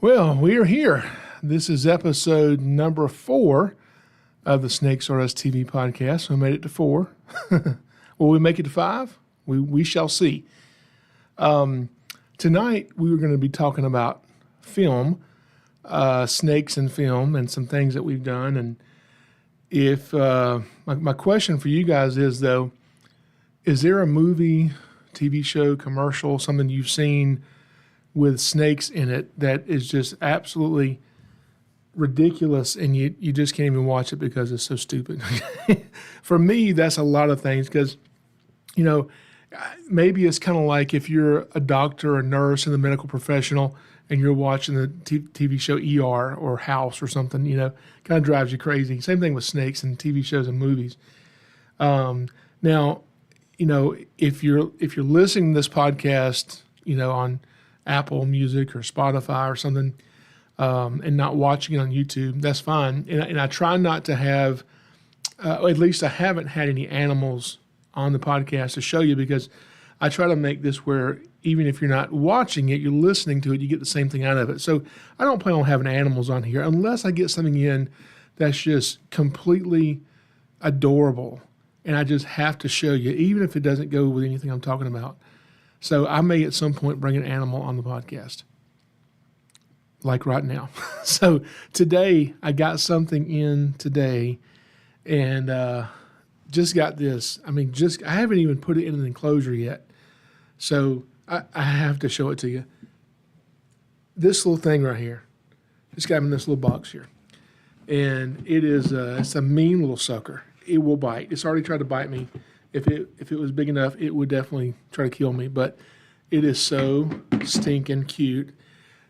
Well, we are here. This is episode number 4 of the Snakes Are Us TV podcast. We made it to 4. Will we make it to 5? We shall see. Tonight, we were going to be talking about film, snakes and film, and some things that we've done. And if my question for you guys is, though, is there a movie, TV show, commercial, something you've seen with snakes in it that is just absolutely ridiculous and you just can't even watch it because it's so stupid? For me, that's a lot of things because, maybe it's kind of like if you're a doctor or nurse in the medical professional and you're watching the TV show ER or House or something, kind of drives you crazy. Same thing with snakes and TV shows and movies. Now, if you're listening to this podcast, on Apple Music or Spotify or something, and not watching it on YouTube, that's fine. And I try not to have, at least I haven't had any animals on the podcast to show you because I try to make this where even if you're not watching it, you're listening to it, you get the same thing out of it. So I don't plan on having animals on here unless I get something in that's just completely adorable. And I just have to show you, even if it doesn't go with anything I'm talking about. So I may at some point bring an animal on the podcast, like right now. So today I got something in today and just got this. I haven't even put it in an enclosure yet. So I have to show it to you. This little thing right here, just got in this little box here. And it's a mean little sucker. It will bite. It's already tried to bite me. If it was big enough, it would definitely try to kill me. But it is so stinking cute,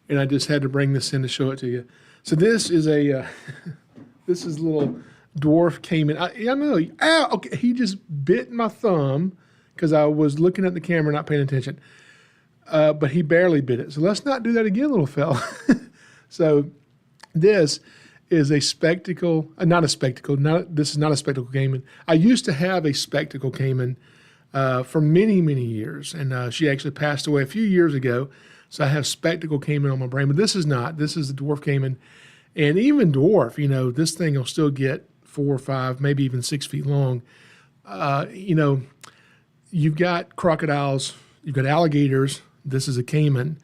and I just had to bring this in to show it to you. So this is this is little Dwarf Cayman. I know. Ow! Okay, he just bit my thumb because I was looking at the camera, not paying attention. But he barely bit it. So let's not do that again, little fella. So this is a spectacle, not a spectacle. This is not a spectacle Cayman. I used to have a spectacle Cayman for many, many years, and she actually passed away a few years ago. So I have spectacle Cayman on my brain, but this is not. This is the Dwarf Cayman, and even dwarf. This thing will still get 4 or 5, maybe even 6 feet long. You've got crocodiles, you've got alligators. This is a Cayman.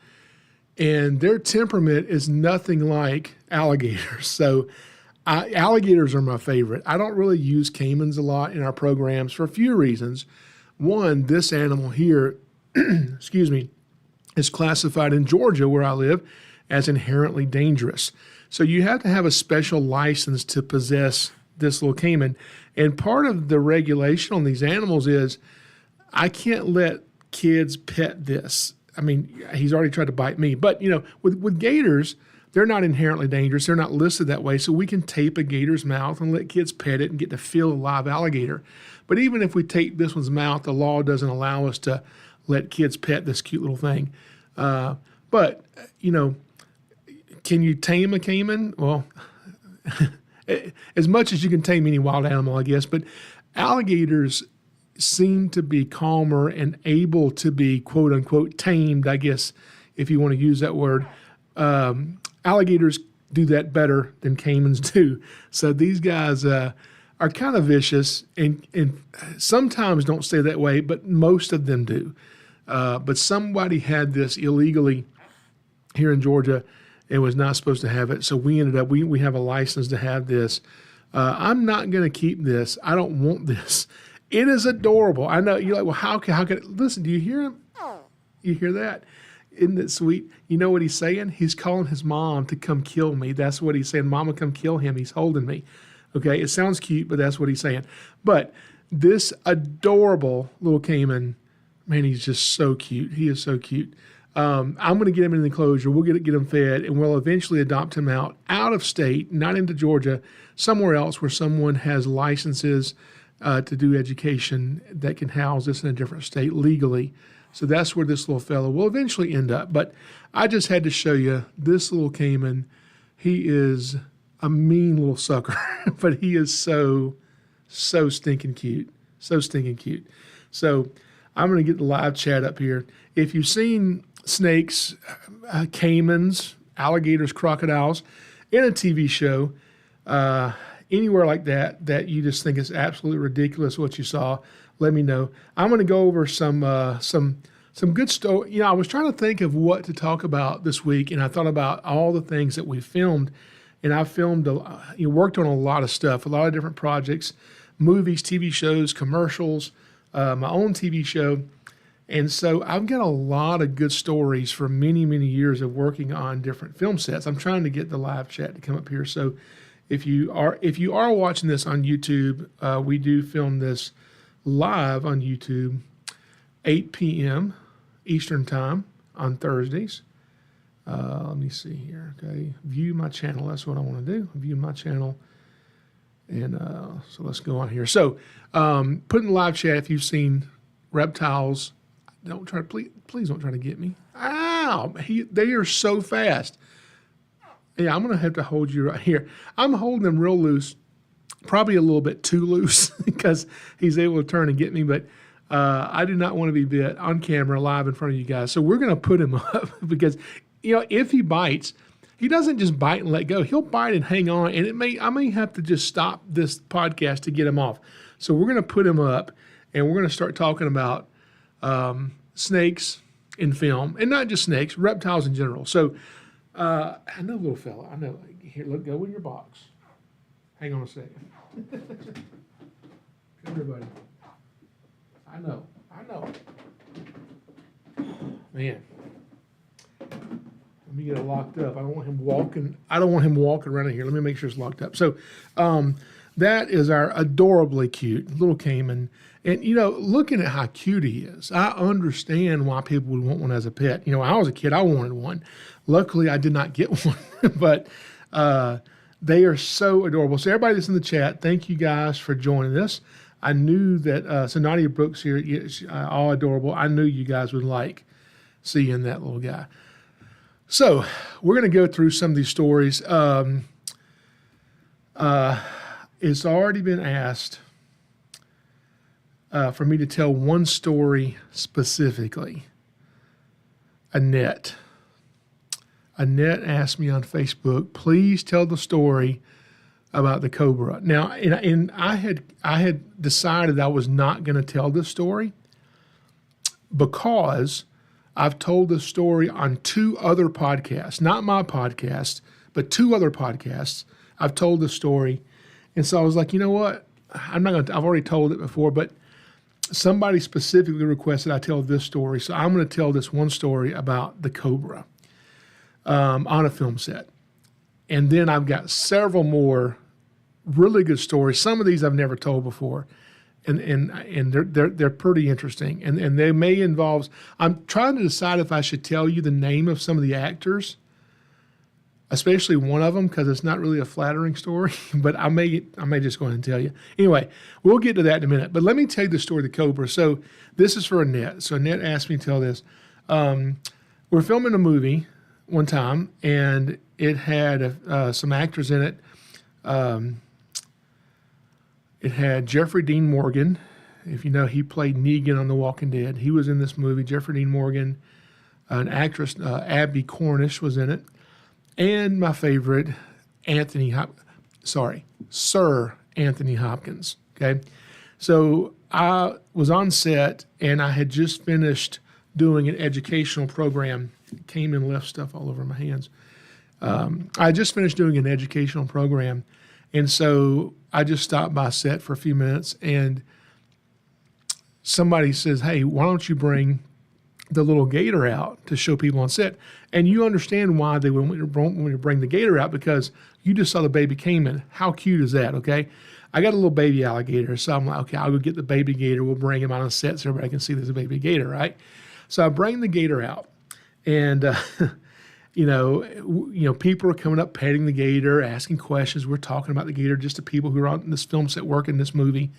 And their temperament is nothing like alligators. So alligators are my favorite. I don't really use Caymans a lot in our programs for a few reasons. One, this animal here, excuse me, is classified in Georgia, where I live, as inherently dangerous. So you have to have a special license to possess this little Cayman. And part of the regulation on these animals is I can't let kids pet this. He's already tried to bite me. But, with gators, they're not inherently dangerous. They're not listed that way. So we can tape a gator's mouth and let kids pet it and get to feel a live alligator. But even if we tape this one's mouth, the law doesn't allow us to let kids pet this cute little thing. But can you tame a Cayman? Well, as much as you can tame any wild animal, I guess. But alligators seem to be calmer and able to be, quote unquote, tamed, I guess, if you want to use that word. Alligators do that better than Caymans do. So these guys are kind of vicious and sometimes don't stay that way, but most of them do. But somebody had this illegally here in Georgia and was not supposed to have it. So we ended up, we have a license to have this. I'm not going to keep this. I don't want this. It is adorable. I know you're like, well, how can listen? Do you hear him? You hear that? Isn't it sweet? You know what he's saying? He's calling his mom to come kill me. That's what he's saying. Mama, come kill him. He's holding me. Okay, it sounds cute, but that's what he's saying. But this adorable little Cayman, man, he's just so cute. He is so cute. I'm going to get him in the enclosure. We'll get him fed, and we'll eventually adopt him out of state, not into Georgia, somewhere else where someone has licenses to do education that can house this in a different state legally. So that's where this little fellow will eventually end up. But I just had to show you this little Cayman. He is a mean little sucker, but he is so stinking cute. So stinking cute. So I'm going to get the live chat up here. If you've seen snakes, caimans, alligators, crocodiles, in a TV show, anywhere like that you just think is absolutely ridiculous what you saw, let me know. I'm going to go over some good story. You know, I was trying to think of what to talk about this week, and I thought about all the things that we filmed, and I filmed, worked on a lot of stuff, a lot of different projects, movies, TV shows, commercials, my own TV show. And so I've got a lot of good stories from many, many years of working on different film sets. I'm trying to get the live chat to come up here. So if you are watching this on YouTube, we do film this live on YouTube, 8 p.m. Eastern Time on Thursdays. Let me see here. Okay, view my channel. That's what I want to do. View my channel. And so let's go on here. So put in the live chat if you've seen reptiles. Don't try to, please don't try to get me. Ow! They are so fast. Yeah, I'm going to have to hold you right here. I'm holding him real loose, probably a little bit too loose because he's able to turn and get me, but I do not want to be bit on camera live in front of you guys. So we're going to put him up because, if he bites, he doesn't just bite and let go. He'll bite and hang on, and I may have to just stop this podcast to get him off. So we're going to put him up, and we're going to start talking about snakes in film, and not just snakes, reptiles in general. So I know, little fella, I know. Here, go in your box. Hang on a second. Come here, buddy. I know. Man, let me get it locked up. I don't want him walking around in here. Let me make sure it's locked up. So that is our adorably cute little Cayman. And, looking at how cute he is, I understand why people would want one as a pet. When I was a kid, I wanted one. Luckily, I did not get one, but they are so adorable. So everybody that's in the chat, thank you guys for joining us. I knew that, so Nadia Brooks here, all adorable. I knew you guys would like seeing that little guy. So we're going to go through some of these stories. It's already been asked for me to tell one story specifically. Annette asked me on Facebook, please tell the story about the cobra. Now, and I had decided I was not going to tell this story because I've told this story on 2 other podcasts, not my podcast, but 2 other podcasts. I've told the story. And so I was like, you know what? I've already told it before, but somebody specifically requested I tell this story. So I'm going to tell this one story about the cobra on a film set. And then I've got several more really good stories. Some of these I've never told before. And they're pretty interesting. And they may involve, I'm trying to decide if I should tell you the name of some of the actors, especially one of them, because it's not really a flattering story, but I may just go ahead and tell you. Anyway, we'll get to that in a minute. But let me tell you the story of the cobra. So this is for Annette. So Annette asked me to tell this. We're filming a movie one time, and it had some actors in it. It had Jeffrey Dean Morgan. If you know, he played Negan on The Walking Dead. He was in this movie. Jeffrey Dean Morgan. An actress, Abby Cornish, was in it. And my favorite, Sir Anthony Hopkins. Okay. So I was on set, and I had just finished doing an educational program. Came and left stuff all over my hands. I just finished doing an educational program. And so I just stopped by set for a few minutes, and somebody says, hey, why don't you bring the little gator out to show people on set? And you understand why they would want me to bring the gator out, because you just saw the baby Cayman. How cute is that, okay? I got a little baby alligator, so I'm like, okay, I'll go get the baby gator. We'll bring him out on set so everybody can see there's a baby gator, right? So I bring the gator out, and people are coming up, petting the gator, asking questions. We're talking about the gator just to people who are on this film set working this movie.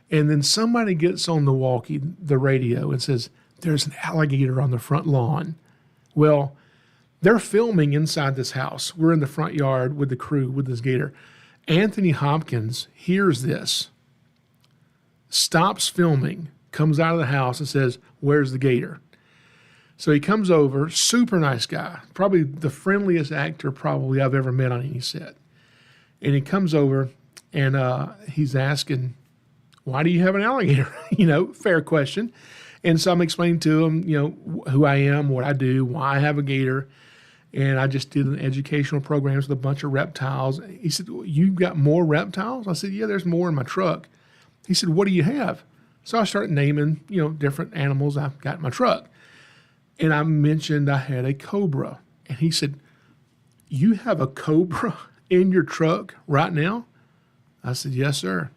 And then somebody gets on the radio, and says, there's an alligator on the front lawn. Well, they're filming inside this house. We're in the front yard with the crew with this gator. Anthony Hopkins hears this, stops filming, comes out of the house and says, where's the gator? So he comes over, super nice guy, probably the friendliest actor probably I've ever met on any set. And he comes over and he's asking, why do you have an alligator? Fair question. And so I'm explaining to him, who I am, what I do, why I have a gator. And I just did an educational program with a bunch of reptiles. He said, you got more reptiles? I said, yeah, there's more in my truck. He said, what do you have? So I started naming, different animals I've got in my truck. And I mentioned I had a cobra. And he said, you have a cobra in your truck right now? I said, yes, sir.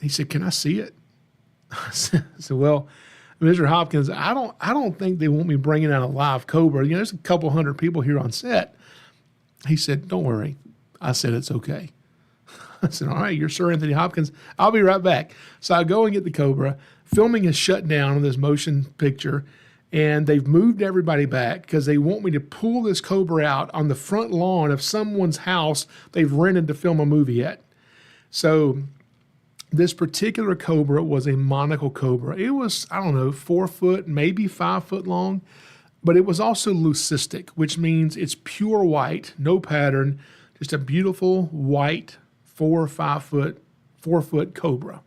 He said, can I see it? I said, well, Mr. Hopkins, I don't think they want me bringing out a live cobra. There's a couple hundred people here on set. He said, don't worry. I said, it's okay. I said, all right, you're Sir Anthony Hopkins. I'll be right back. So I go and get the cobra. Filming is shut down on this motion picture, and they've moved everybody back because they want me to pull this cobra out on the front lawn of someone's house they've rented to film a movie at. So this particular cobra was a monocle cobra. It was, 4 foot, maybe 5 foot long, but it was also leucistic, which means it's pure white, no pattern, just a beautiful white 4 or 5 foot, 4 foot cobra.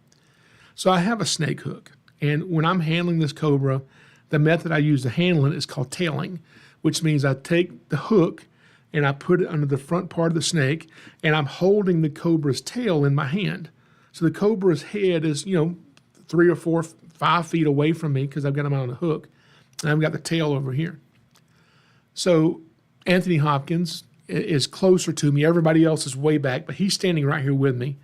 So I have a snake hook, and when I'm handling this cobra, the method I use to handle it is called tailing, which means I take the hook and I put it under the front part of the snake, and I'm holding the cobra's tail in my hand. So the cobra's head is, 3 or 4, 5 feet away from me because I've got him on a hook, and I've got the tail over here. So Anthony Hopkins is closer to me. Everybody else is way back, but he's standing right here with me.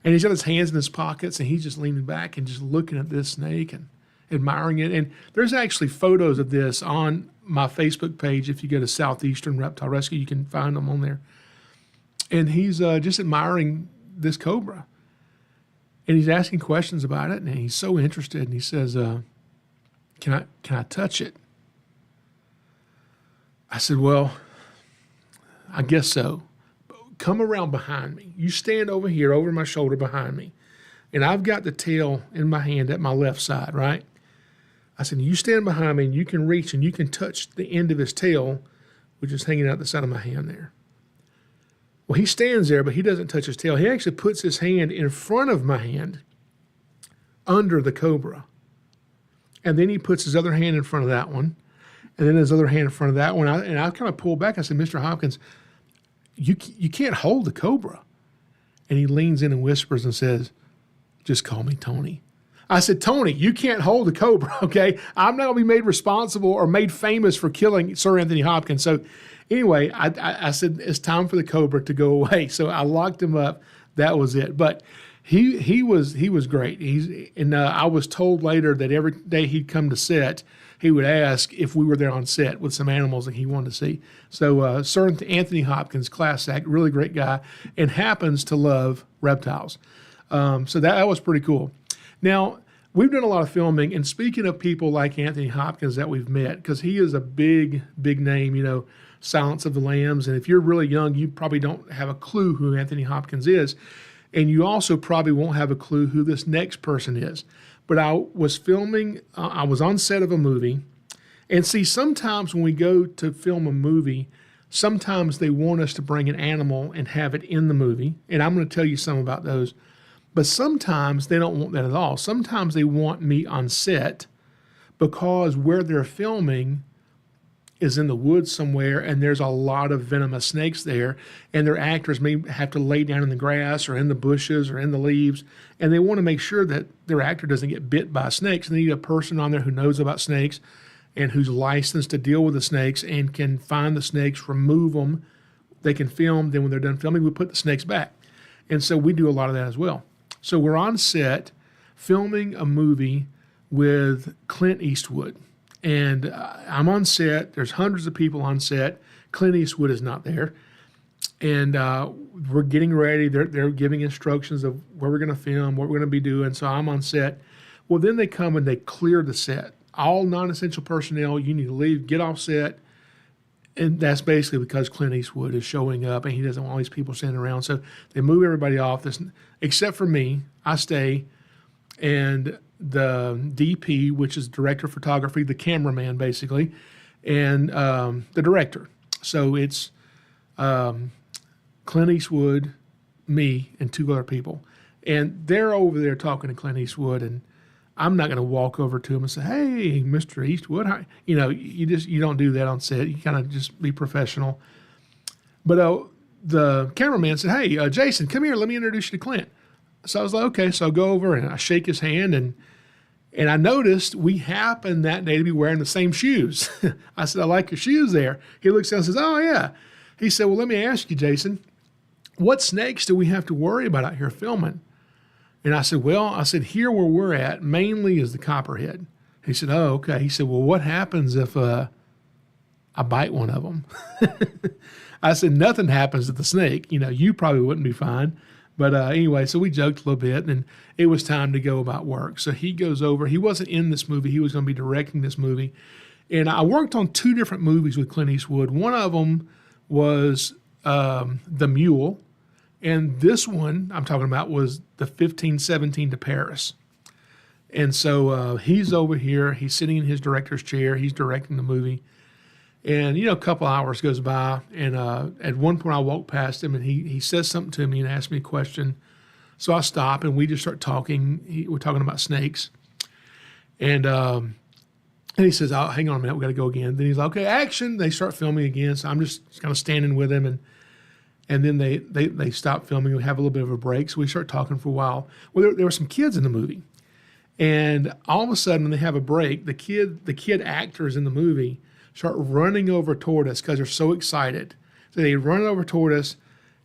And he's got his hands in his pockets, and he's just leaning back and just looking at this snake and admiring it. And there's actually photos of this on my Facebook page. If you go to Southeastern Reptile Rescue, you can find them on there. And he's just admiring this cobra. And he's asking questions about it, and he's so interested. And he says, can I touch it? I said, well, I guess so. Come around behind me. You stand over here, over my shoulder behind me. And I've got the tail in my hand at my left side, right? I said, you stand behind me, and you can reach, and you can touch the end of his tail, which is hanging out the side of my hand there. Well, he stands there, but he doesn't touch his tail. He actually puts his hand in front of my hand under the cobra. And then he puts his other hand in front of that one, and then his other hand in front of that one. And I kind of pulled back. I said, Mr. Hopkins, you can't hold the cobra. And he leans in and whispers and says, just call me Tony. I said, Tony, you can't hold the cobra, okay? I'm not going to be made responsible or made famous for killing Sir Anthony Hopkins. So anyway, I said, it's time for the cobra to go away. So I locked him up. That was it. But he was great. I was told later that every day he'd come to set, he would ask if we were there on set with some animals that he wanted to see. So Sir Anthony Hopkins, class act, really great guy, and happens to love reptiles. So that was pretty cool. Now, we've done a lot of filming, and speaking of people like Anthony Hopkins that we've met, because he is a big, big name, Silence of the Lambs, and if you're really young, you probably don't have a clue who Anthony Hopkins is, and you also probably won't have a clue who this next person is. But I was filming, I was on set of a movie, and see, sometimes when we go to film a movie, sometimes they want us to bring an animal and have it in the movie, and I'm going to tell you some about those. But sometimes they don't want that at all. Sometimes they want me on set because where they're filming is in the woods somewhere, and there's a lot of venomous snakes there, and their actors may have to lay down in the grass or in the bushes or in the leaves, and they want to make sure that their actor doesn't get bit by snakes. And they need a person on there who knows about snakes and who's licensed to deal with the snakes and can find the snakes, remove them. They can film. Then when they're done filming, we put the snakes back. And so we do a lot of that as well. So we're on set filming a movie with Clint Eastwood. And I'm on set. There's hundreds of people on set. Clint Eastwood is not there. And we're getting ready. They're giving instructions of where we're going to film, what we're going to be doing. So I'm on set. Well, then they come and they clear the set. All non-essential personnel, you need to leave, get off set. And that's basically because Clint Eastwood is showing up and he doesn't want all these people standing around. So they move everybody off, except for me. I stay. and the DP, which is director of photography, the cameraman basically, and the director. So it's Clint Eastwood, me, and two other people. And they're over there talking to Clint Eastwood, and I'm not going to walk over to him and say, "Hey, Mr. Eastwood," you don't do that on set. You kind of just be professional. But the cameraman said, "Hey, Jason, come here. Let me introduce you to Clint." So I was like, "Okay." So I go over and I shake his hand, and I noticed we happened that day to be wearing the same shoes. I said, "I like your shoes there." He looks down and says, "Oh yeah." He said, "Well, let me ask you, Jason, what snakes do we have to worry about out here filming?" And I said, here where we're at mainly is the copperhead. He said, "Oh, okay." He said, "Well, what happens if I bite one of them?" I said, "Nothing happens to the snake. You probably wouldn't be fine." But anyway, so we joked a little bit, and it was time to go about work. So he goes over. He wasn't in this movie. He was going to be directing this movie. And I worked on two different movies with Clint Eastwood. One of them was The Mule. And this one I'm talking about was the 1517 to Paris. And so he's over here. He's sitting in his director's chair. He's directing the movie. And, a couple hours goes by. And at one point I walk past him, and he says something to me and asks me a question. So I stop, and we just start talking. We're talking about snakes. And he says, "Oh, hang on a minute. We got to go again." Then he's like, "Okay, action." They start filming again. So I'm just kind of standing with him, and then they stop filming. We have a little bit of a break, so we start talking for a while. Well, there were some kids in the movie, and all of a sudden, when they have a break, the kid actors in the movie start running over toward us because they're so excited. So they run over toward us,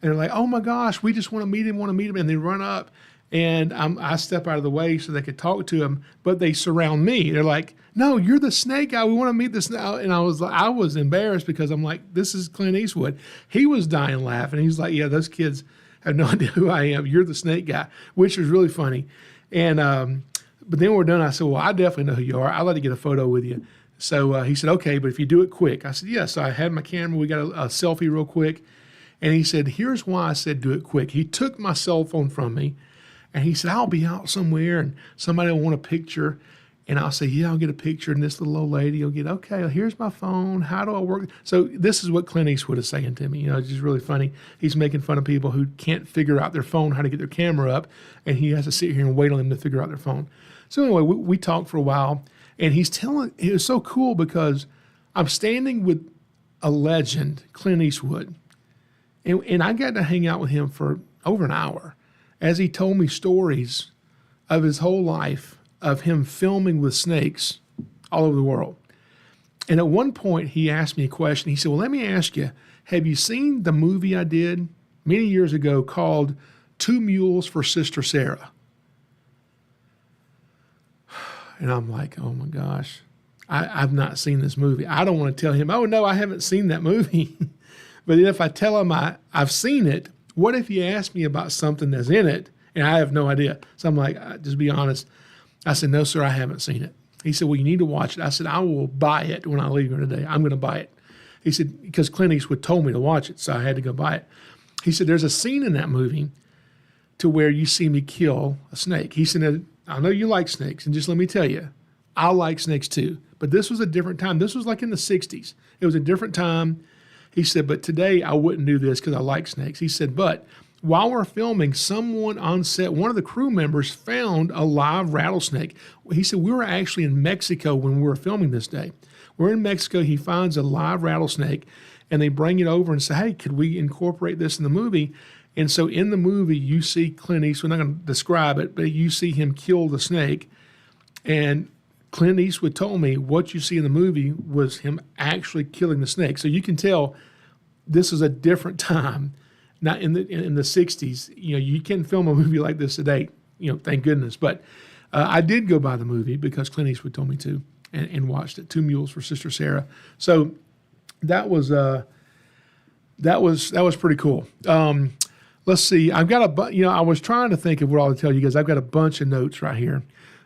and they're like, "Oh my gosh, we just want to meet him, and they run up, and I step out of the way so they could talk to him, but they surround me. They're like, "No, you're the snake guy. We want to meet the snake." And I was embarrassed because I'm like, this is Clint Eastwood. He was dying laughing. He's like, "Yeah, those kids have no idea who I am. You're the snake guy," which was really funny. And but then when we're done, I said, "Well, I definitely know who you are. I'd like to get a photo with you." So he said, "Okay, but if you do it quick." I said, "Yes." Yeah. So I had my camera. We got a selfie real quick. And he said, "Here's why I said do it quick." He took my cell phone from me, and he said, "I'll be out somewhere and somebody will want a picture." And I'll say, "Yeah, I'll get a picture." And this little old lady will get, "Okay, here's my phone. How do I work?" So this is what Clint Eastwood is saying to me. It's just really funny. He's making fun of people who can't figure out their phone, how to get their camera up. And he has to sit here and wait on them to figure out their phone. So anyway, we talked for a while. And it was so cool because I'm standing with a legend, Clint Eastwood. And I got to hang out with him for over an hour as he told me stories of his whole life of him filming with snakes all over the world. And at one point, he asked me a question. He said, "Well, let me ask you, have you seen the movie I did many years ago called Two Mules for Sister Sarah?" And I'm like, "Oh my gosh, I've not seen this movie." I don't want to tell him, "Oh no, I haven't seen that movie." But if I tell him I've seen it, what if he asks me about something that's in it and I have no idea? So I'm like, just be honest. I said, "No, sir, I haven't seen it." He said, "Well, you need to watch it." I said, "I will buy it when I leave here today. I'm going to buy it." He said, because Clint Eastwood told me to watch it, so I had to go buy it. He said, "There's a scene in that movie to where you see me kill a snake." He said, "I know you like snakes, and just let me tell you, I like snakes too. But this was a different time. This was like in the 60s. It was a different time." He said, "But today I wouldn't do this because I like snakes." He said, "But while we're filming, someone on set, one of the crew members, found a live rattlesnake." He said, "We were actually in Mexico when we were filming this day. We're in Mexico. He finds a live rattlesnake, and they bring it over and say, 'Hey, could we incorporate this in the movie?' And so in the movie, you see Clint Eastwood, I'm not going to describe it, but you see him kill the snake. And Clint Eastwood told me what you see in the movie was him actually killing the snake. So you can tell this is a different time, not in the 60s. You can film a movie like this today, thank goodness. But I did go buy the movie because Clint Eastwood told me to, and watched it, Two Mules for Sister Sarah. So that was pretty cool. Let's see. I've got I was trying to think of what I'll tell you guys. I've got a bunch of notes right here.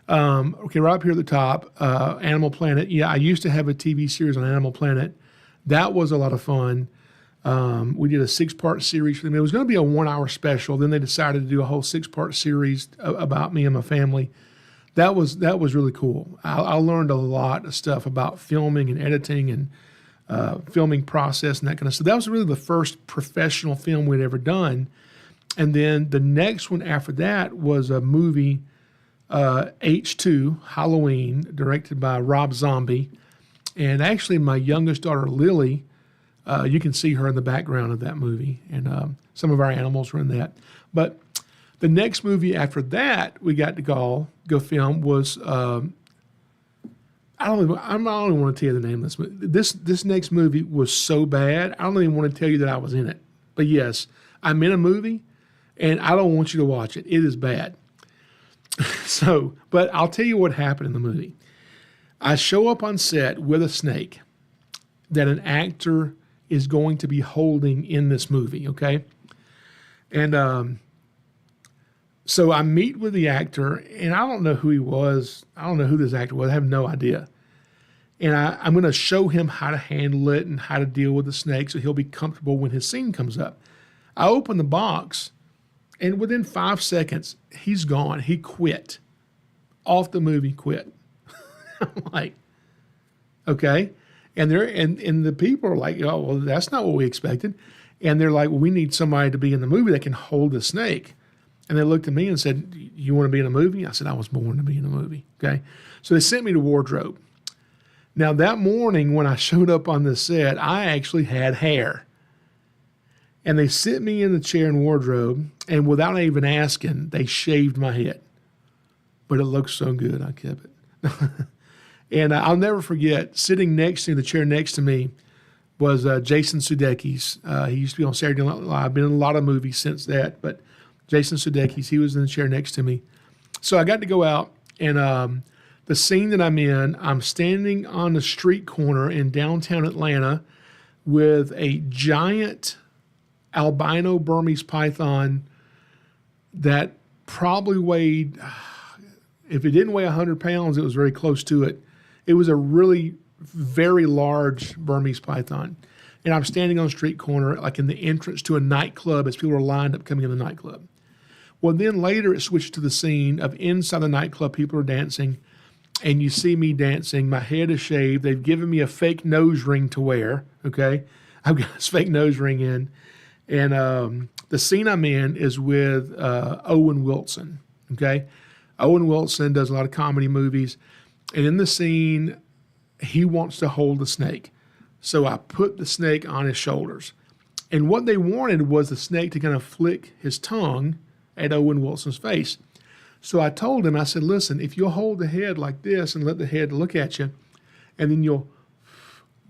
Okay, right up here at the top, Animal Planet. Yeah, I used to have a TV series on Animal Planet. That was a lot of fun. We did a 6-part series for them. It was going to be a 1-hour special. Then they decided to do a whole 6-part series about me and my family. that was really cool. I learned a lot of stuff about filming and editing and filming process and that kind of stuff. That was really the first professional film we'd ever done. And then the next one after that was a movie, H2, Halloween, directed by Rob Zombie. And actually my youngest daughter, Lily, you can see her in the background of that movie. And some of our animals were in that. But the next movie after that we got to go film was, I don't even want to tell you the name of this movie. This next movie was so bad, I don't even want to tell you that I was in it. But yes, I'm in a movie, and I don't want you to watch it. It is bad. So, but I'll tell you what happened in the movie. I show up on set with a snake that an actor is going to be holding in this movie, okay? And so I meet with the actor, and I don't know who he was. I don't know who this actor was. I have no idea. And I'm going to show him how to handle it and how to deal with the snake so he'll be comfortable when his scene comes up. I open the box, and within 5 seconds, he's gone. He quit. Off the movie, quit. I'm like, okay. And the people are like, oh, well, that's not what we expected. And they're like, well, we need somebody to be in the movie that can hold the snake. And they looked at me and said, you want to be in a movie? I said, I was born to be in a movie. Okay. So they sent me to wardrobe. Now that morning when I showed up on the set, I actually had hair. And they sit me in the chair in wardrobe, and without even asking, they shaved my head. But it looked so good, I kept it. And I'll never forget, sitting next to me, the chair next to me, was Jason Sudeikis. He used to be on Saturday Night Live. I've been in a lot of movies since that, but Jason Sudeikis, he was in the chair next to me. So I got to go out, and the scene that I'm in, I'm standing on the street corner in downtown Atlanta with a giant albino Burmese python that probably weighed, if it didn't weigh 100 pounds, it was very close to it. It was a really very large Burmese python. And I'm standing on the street corner, like in the entrance to a nightclub as people are lined up coming in the nightclub. Well, then later it switched to the scene of inside the nightclub, people are dancing, and you see me dancing. My head is shaved. They've given me a fake nose ring to wear, okay? I've got this fake nose ring in. And the scene I'm in is with Owen Wilson, okay? Owen Wilson does a lot of comedy movies. And in the scene, he wants to hold the snake. So I put the snake on his shoulders. And what they wanted was the snake to kind of flick his tongue at Owen Wilson's face. So I told him, I said, listen, if you'll hold the head like this and let the head look at you, and then you'll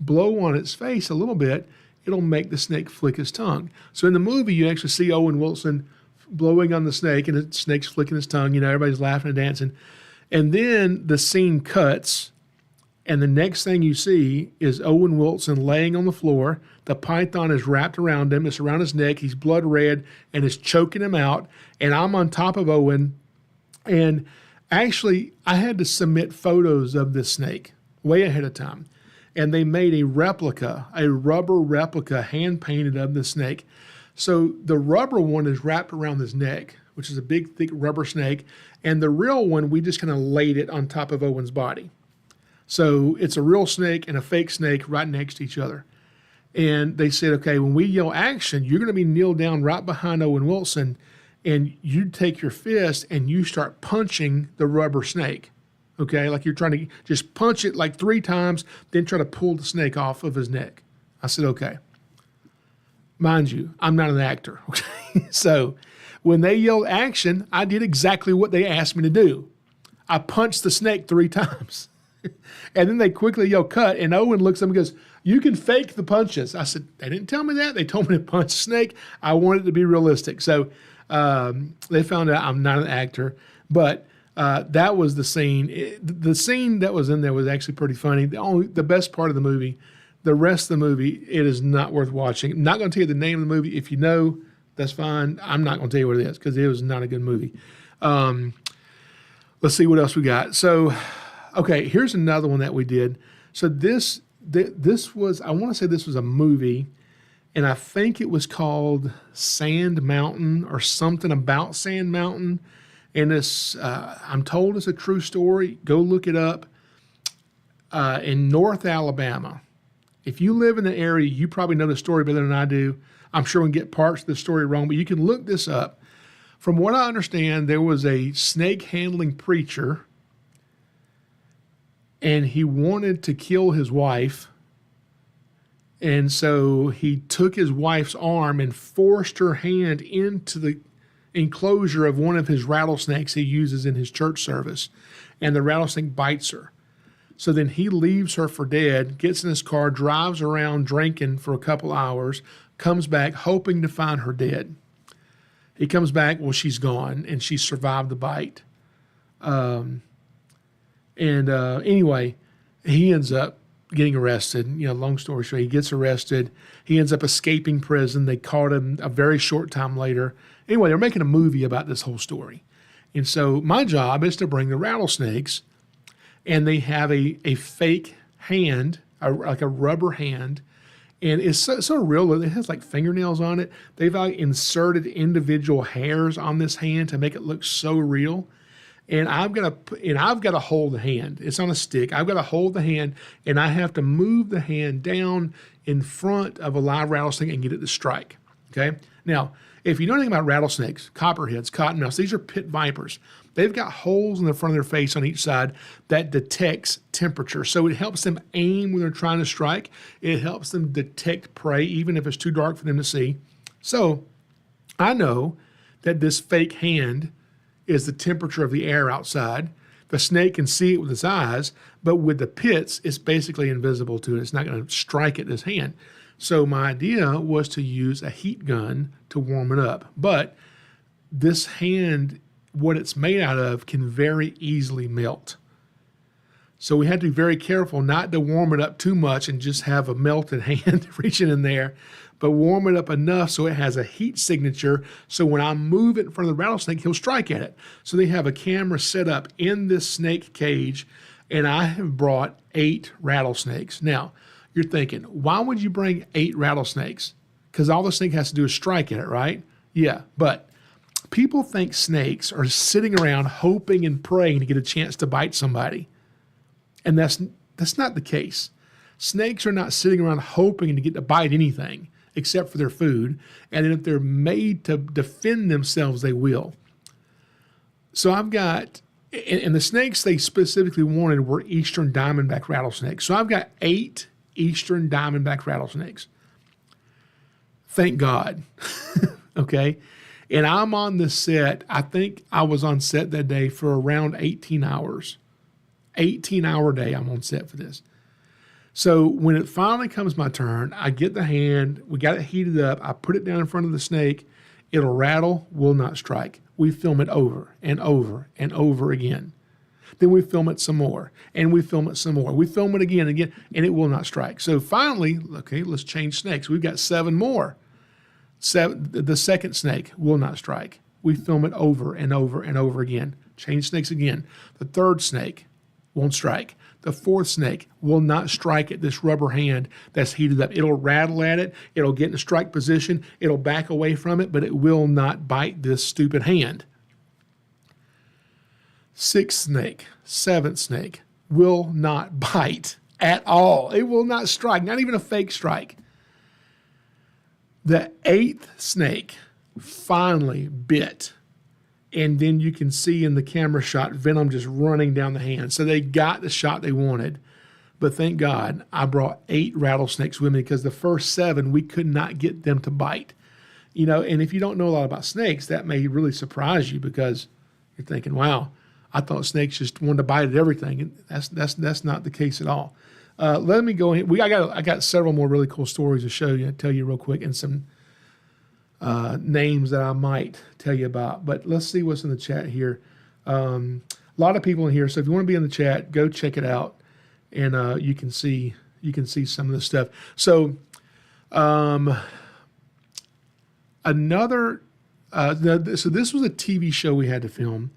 blow on its face a little bit, it'll make the snake flick his tongue. So in the movie, you actually see Owen Wilson blowing on the snake, and the snake's flicking his tongue. You know, everybody's laughing and dancing. And then the scene cuts, and the next thing you see is Owen Wilson laying on the floor. The python is wrapped around him. It's around his neck. He's blood red and is choking him out. And I'm on top of Owen. And actually, I had to submit photos of this snake way ahead of time. And they made a replica, a rubber replica, hand-painted of the snake. So the rubber one is wrapped around his neck, which is a big, thick rubber snake. And the real one, we just kind of laid it on top of Owen's body. So it's a real snake and a fake snake right next to each other. And they said, okay, when we yell action, you're going to be kneeled down right behind Owen Wilson, and you take your fist and you start punching the rubber snake. Okay, like you're trying to just punch it like 3 times, then try to pull the snake off of his neck. I said, okay. Mind you, I'm not an actor. Okay, so when they yelled action, I did exactly what they asked me to do. I punched the snake 3 times. And then they quickly yell cut, and Owen looks at me and goes, you can fake the punches. I said, they didn't tell me that. They told me to punch a snake. I wanted it to be realistic. So they found out I'm not an actor, but that was the scene. The scene that was in there was actually pretty funny. The best part of the movie, the rest of the movie, it is not worth watching. I'm not going to tell you the name of the movie. If you know, that's fine. I'm not going to tell you what it is because it was not a good movie. Let's see what else we got. So, okay, here's another one that we did. So this was, I want to say this was a movie, and I think it was called Sand Mountain or something about Sand Mountain. And this, I'm told it's a true story. Go look it up. In North Alabama. If you live in the area, you probably know the story better than I do. I'm sure we can get parts of the story wrong, but you can look this up. From what I understand, there was a snake handling preacher, and he wanted to kill his wife. And so he took his wife's arm and forced her hand into the enclosure of one of his rattlesnakes he uses in his church service. And the rattlesnake bites her. So then he leaves her for dead, gets in his car, drives around drinking for a couple hours, comes back hoping to find her dead. He comes back, well, she's gone, and she survived the bite. Anyway, he ends up getting arrested. Long story short, he gets arrested. He ends up escaping prison. They caught him a very short time later. Anyway, they're making a movie about this whole story. And so my job is to bring the rattlesnakes, and they have a fake hand, like a rubber hand, and it's so real. It has like fingernails on it. They've inserted individual hairs on this hand to make it look so real. And I've got to hold the hand. It's on a stick. I've got to hold the hand, and I have to move the hand down in front of a live rattlesnake and get it to strike. Okay. Now, if you know anything about rattlesnakes, copperheads, cottonmouths, these are pit vipers. They've got holes in the front of their face on each side that detects temperature. So it helps them aim when they're trying to strike. It helps them detect prey, even if it's too dark for them to see. So I know that this fake hand is the temperature of the air outside. The snake can see it with its eyes, but with the pits, it's basically invisible to it. It's not going to strike at this hand. So my idea was to use a heat gun to warm it up. But this hand, what it's made out of, can very easily melt. So we had to be very careful not to warm it up too much and just have a melted hand reaching in there, but warm it up enough so it has a heat signature. So when I move it in front of the rattlesnake, he'll strike at it. So they have a camera set up in this snake cage, and I have brought 8 rattlesnakes. Now, you're thinking, why would you bring 8 rattlesnakes? Because all the snake has to do is strike at it, right? Yeah, but people think snakes are sitting around hoping and praying to get a chance to bite somebody. And that's not the case. Snakes are not sitting around hoping to get to bite anything except for their food. And then if they're made to defend themselves, they will. So I've got, and the snakes they specifically wanted were eastern diamondback rattlesnakes. So I've got 8 eastern diamondback rattlesnakes. Thank God. Okay. And I'm on the set. I think I was on set that day for around 18 hours. 18-hour day I'm on set for this. So when it finally comes my turn, I get the hand, we got it heated up, I put it down in front of the snake, it'll rattle, will not strike. We film it over and over and over again. Then we film it some more, and we film it some more. We film it again and again, and it will not strike. So finally, okay, let's change snakes. We've got 7 more. The second snake will not strike. We film it over and over and over again. Change snakes again. The third snake won't strike. The fourth snake will not strike at this rubber hand that's heated up. It'll rattle at it. It'll get in a strike position. It'll back away from it, but it will not bite this stupid hand. 6th snake, 7th snake will not bite at all. It will not strike, not even a fake strike. The 8th snake finally bit. And then you can see in the camera shot venom just running down the hand. So they got the shot they wanted. But thank God I brought 8 rattlesnakes with me because the first 7, we could not get them to bite. And if you don't know a lot about snakes, that may really surprise you because you're thinking, wow, I thought snakes just wanted to bite at everything. And that's not the case at all. Let me go ahead. I got several more really cool stories to show you, tell you real quick, and some names that I might tell you about. But let's see what's in the chat here. A lot of people in here, so if you want to be in the chat, go check it out, and you can see some of the stuff. So so this was a TV show we had to film,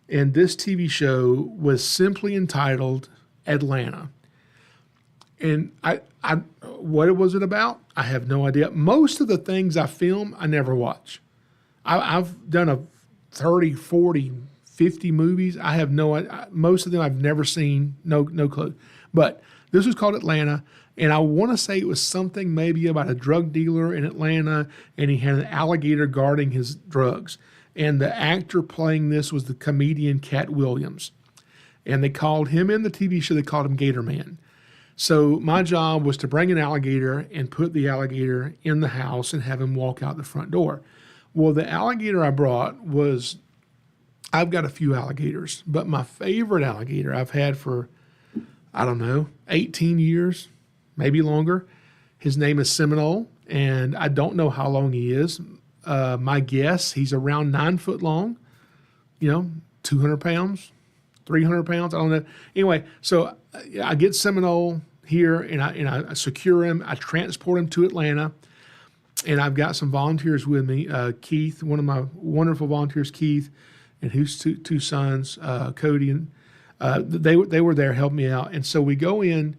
and this TV show was simply entitled Atlanta. And what was it about? I have no idea. Most of the things I film, I never watch. I've done a 30, 40, 50 movies. I have most of them I've never seen, no clue. But this was called Atlanta, and I want to say it was something maybe about a drug dealer in Atlanta, and he had an alligator guarding his drugs. And the actor playing this was the comedian Cat Williams. And they called him in the TV show, they called him Gator Man. So my job was to bring an alligator and put the alligator in the house and have him walk out the front door. Well, the alligator I brought was, I've got a few alligators, but my favorite alligator I've had for, I don't know, 18 years, maybe longer. His name is Seminole, and I don't know how long he is. My guess, he's around 9 foot long, 200 pounds, 300 pounds. I don't know. Anyway, so I get Seminole here, and I secure him. I transport him to Atlanta, and I've got some volunteers with me. Keith, one of my wonderful volunteers, Keith, and his two sons, Cody, and they were there helping me out. And so we go in,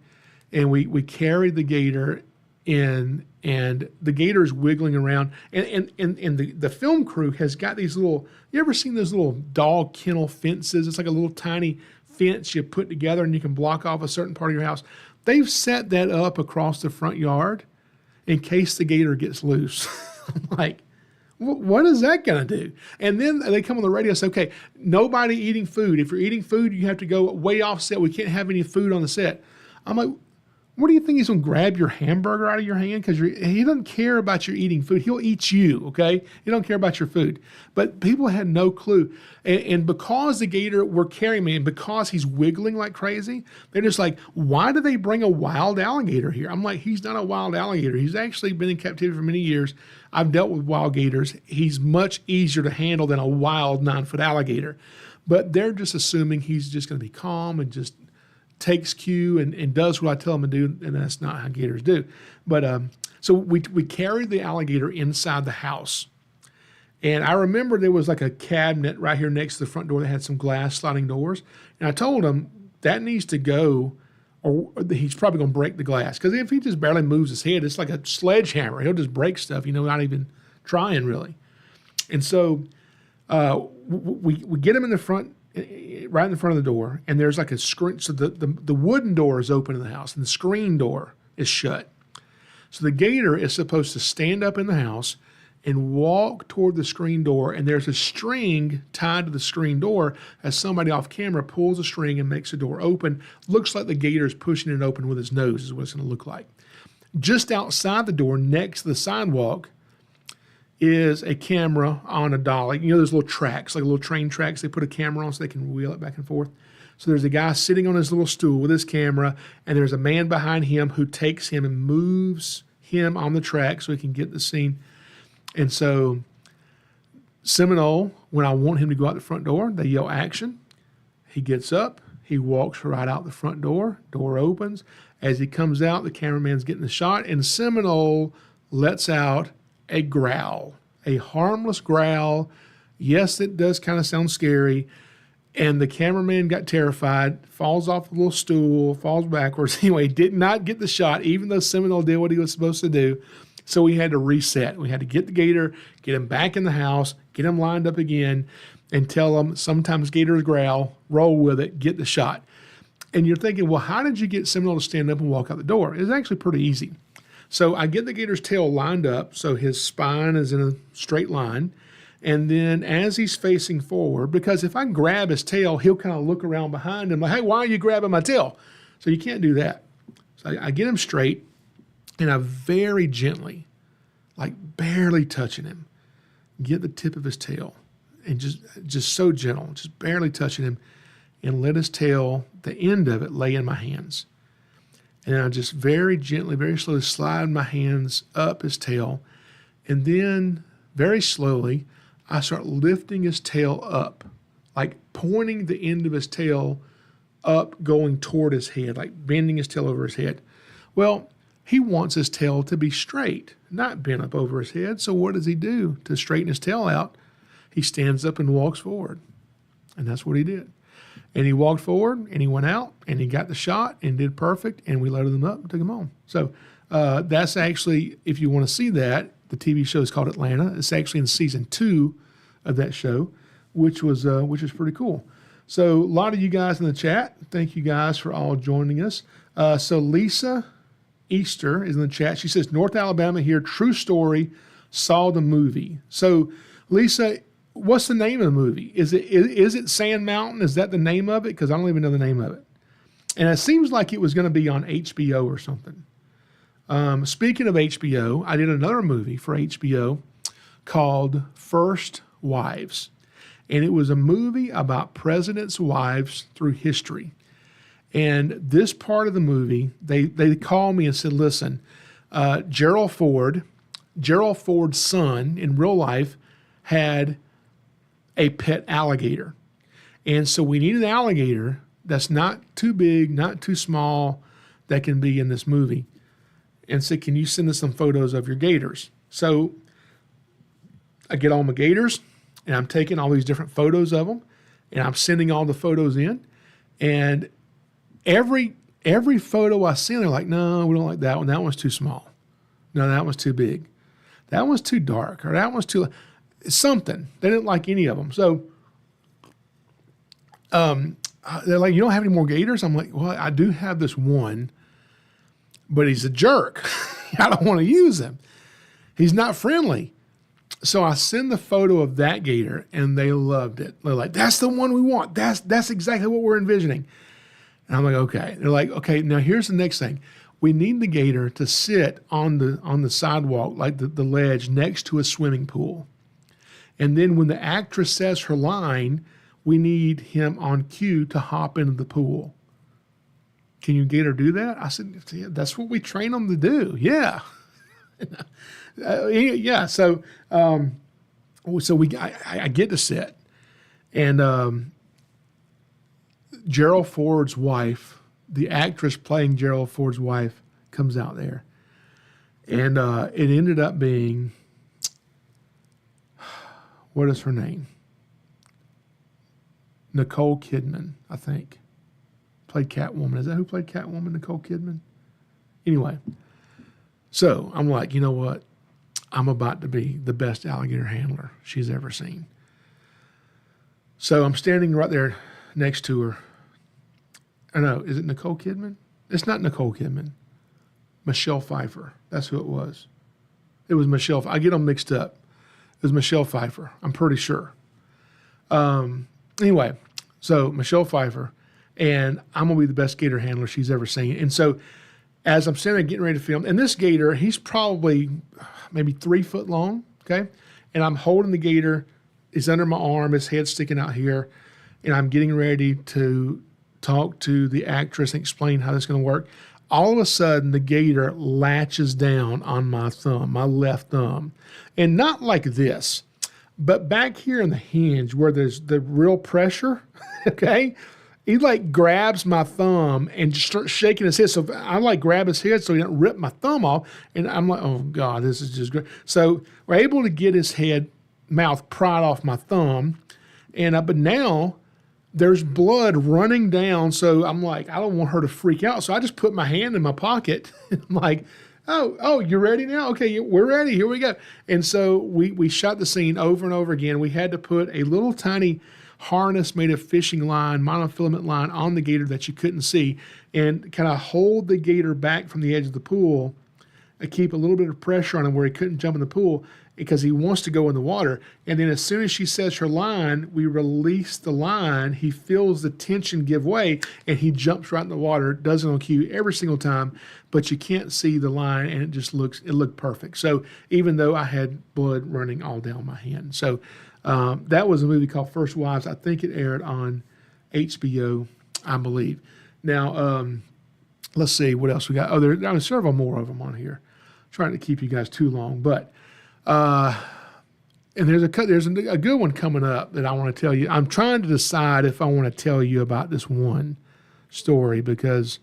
and we carry the gator in, and the gator is wiggling around. And the film crew has got these little, you ever seen those little dog kennel fences? It's like a little tiny fence you put together and you can block off a certain part of your house. They've set that up across the front yard in case the gator gets loose. I'm like, what is that going to do? And then they come on the radio and say, okay, nobody eating food. If you're eating food, you have to go way off set. We can't have any food on the set. I'm like, what do you think he's going to grab your hamburger out of your hand? Because he doesn't care about your eating food. He'll eat you, okay? He don't care about your food. But people had no clue. And because the gator, we're carrying him, and because he's wiggling like crazy, they're just like, why do they bring a wild alligator here? I'm like, he's not a wild alligator. He's actually been in captivity for many years. I've dealt with wild gators. He's much easier to handle than a wild 9-foot alligator. But they're just assuming he's just going to be calm and just takes cue and does what I tell him to do, and that's not how gators do. But so we carried the alligator inside the house. And I remember there was like a cabinet right here next to the front door that had some glass sliding doors. And I told him that needs to go, or he's probably going to break the glass. Because if he just barely moves his head, it's like a sledgehammer. He'll just break stuff, not even trying really. And so we get him in the front, right in the front of the door, and there's like a screen. So the wooden door is open in the house, and the screen door is shut. So the gator is supposed to stand up in the house and walk toward the screen door, and there's a string tied to the screen door as somebody off camera pulls a string and makes the door open. Looks like the gator is pushing it open with his nose is what it's going to look like. Just outside the door, next to the sidewalk, is a camera on a dolly. Those little tracks, like little train tracks, they put a camera on so they can wheel it back and forth. So there's a guy sitting on his little stool with his camera, and there's a man behind him who takes him and moves him on the track so he can get the scene. And so Seminole, when I want him to go out the front door, they yell action. He gets up, he walks right out the front door, door opens. As he comes out, the cameraman's getting the shot, and Seminole lets out a growl, a harmless growl. Yes, it does kind of sound scary. And the cameraman got terrified, falls off the little stool, falls backwards. Anyway, did not get the shot, even though Seminole did what he was supposed to do. So we had to reset. We had to get the gator, get him back in the house, get him lined up again, and tell him sometimes gators growl, roll with it, get the shot. And you're thinking, well, how did you get Seminole to stand up and walk out the door? It's actually pretty easy. So I get the gator's tail lined up so his spine is in a straight line. And then as he's facing forward, because if I grab his tail, he'll kind of look around behind him like, hey, why are you grabbing my tail? So you can't do that. So I get him straight, and I very gently, like barely touching him, get the tip of his tail, and just so gentle, just barely touching him, and let his tail, the end of it, lay in my hands. And I just very gently, very slowly slide my hands up his tail. And then very slowly, I start lifting his tail up, like pointing the end of his tail up, going toward his head, like bending his tail over his head. Well, he wants his tail to be straight, not bent up over his head. So what does he do to straighten his tail out? He stands up and walks forward. And that's what he did. And he walked forward, and he went out, and he got the shot, and did perfect, and we loaded him up and took him home. So that's actually, if you want to see that, the TV show is called Atlanta. It's actually in season 2 of that show. which was pretty cool. So a lot of you guys in the chat, thank you guys for all joining us. So Lisa Easter is in the chat. She says, North Alabama here, true story, saw the movie. So Lisa, what's the name of the movie? Is it Sand Mountain? Is that the name of it? Because I don't even know the name of it. And it seems like it was going to be on HBO or something. Speaking of HBO, I did another movie for HBO called First Wives. And it was a movie about presidents' wives through history. And this part of the movie, they called me and said, listen, Gerald Ford's son in real life had a pet alligator. And so we need an alligator that's not too big, not too small, that can be in this movie. And said, can you send us some photos of your gators? So I get all my gators, and I'm taking all these different photos of them, and I'm sending all the photos in. And every photo I send, they're like, no, we don't like that one. That one's too small. No, that one's too big. That one's too dark, or that one's too something. They didn't like any of them. So they're like, you don't have any more gators? I'm like, well, I do have this one, but he's a jerk. I don't want to use him. He's not friendly. So I send the photo of that gator, and they loved it. They're like, that's the one we want. That's exactly what we're envisioning. And I'm like, okay. They're like, okay, now here's the next thing. We need the gator to sit on the sidewalk, like the ledge next to a swimming pool. And then when the actress says her line, we need him on cue to hop into the pool. Can you gator do that? I said, yeah, that's what we train them to do. Yeah. Yeah. So I get to sit, and Gerald Ford's wife, the actress playing Gerald Ford's wife, comes out there, and it ended up being, what is her name? Nicole Kidman, I think, played Catwoman. Is that who played Catwoman? Nicole Kidman. Anyway, so I'm like, you know what? I'm about to be the best alligator handler she's ever seen. So I'm standing right there next to her. I know, is it Nicole Kidman? It's not Nicole Kidman. Michelle Pfeiffer. That's who it was. It was Michelle. I get them mixed up. It was Michelle Pfeiffer. I'm pretty sure. Anyway, so Michelle Pfeiffer, and I'm going to be the best gator handler she's ever seen. And so as I'm standing there getting ready to film, and this gator, he's probably maybe 3 foot long, okay? And I'm holding the gator. He's under my arm. His head's sticking out here. And I'm getting ready to talk to the actress and explain how this is going to work. All of a sudden, the gator latches down on my thumb, my left thumb. And not like this, but back here in the hinge where there's the real pressure, okay? He like grabs my thumb and just starts shaking his head. So I like grab his head so he doesn't rip my thumb off. And I'm like, oh God, this is just great. So we're able to get his mouth pried off my thumb. And but now there's blood running down. So I'm like, I don't want her to freak out. So I just put my hand in my pocket. I'm like, oh, you're ready now? Okay, we're ready. Here we go. And so we shot the scene over and over again. We had to put a little tiny harness made of fishing line, monofilament line on the gator that you couldn't see, and kind of hold the gator back from the edge of the pool and keep a little bit of pressure on him where he couldn't jump in the pool because he wants to go in the water. And then as soon as she says her line, we release the line. He feels the tension give way, and he jumps right in the water, does it on cue every single time, but you can't see the line, and it looked perfect. So even though I had blood running all down my hand. So that was a movie called First Wives. I think it aired on HBO, I believe. Now, let's see what else we got. Oh, there are several more of them on here. I'm trying to keep you guys too long, but and there's a good one coming up that I want to tell you. I'm trying to decide if I want to tell you about this one story because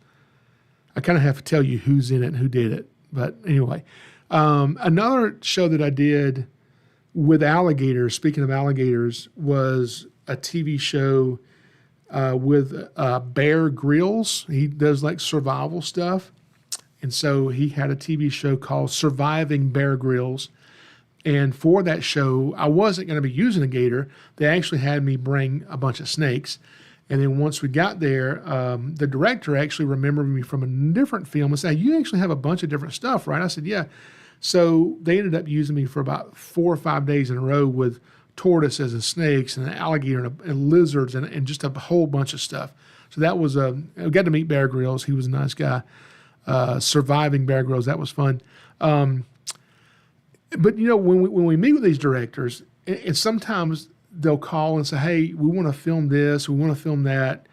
I kind of have to tell you who's in it and who did it. But anyway, another show that I did with alligators, speaking of alligators, was a TV show with Bear Grylls. He does like survival stuff. And so he had a TV show called Surviving Bear Grylls. And for that show, I wasn't going to be using a gator. They actually had me bring a bunch of snakes. And then once we got there, the director actually remembered me from a different film and said, "You actually have a bunch of different stuff, right?" I said, "Yeah." So they ended up using me for about 4 or 5 days in a row with tortoises and snakes and an alligator and lizards and just a whole bunch of stuff. So that was I got to meet Bear Grylls. He was a nice guy. Surviving Bear Grylls, that was fun. But when we meet with these directors, and sometimes they'll call and say, "Hey, we want to film this, we want to film that.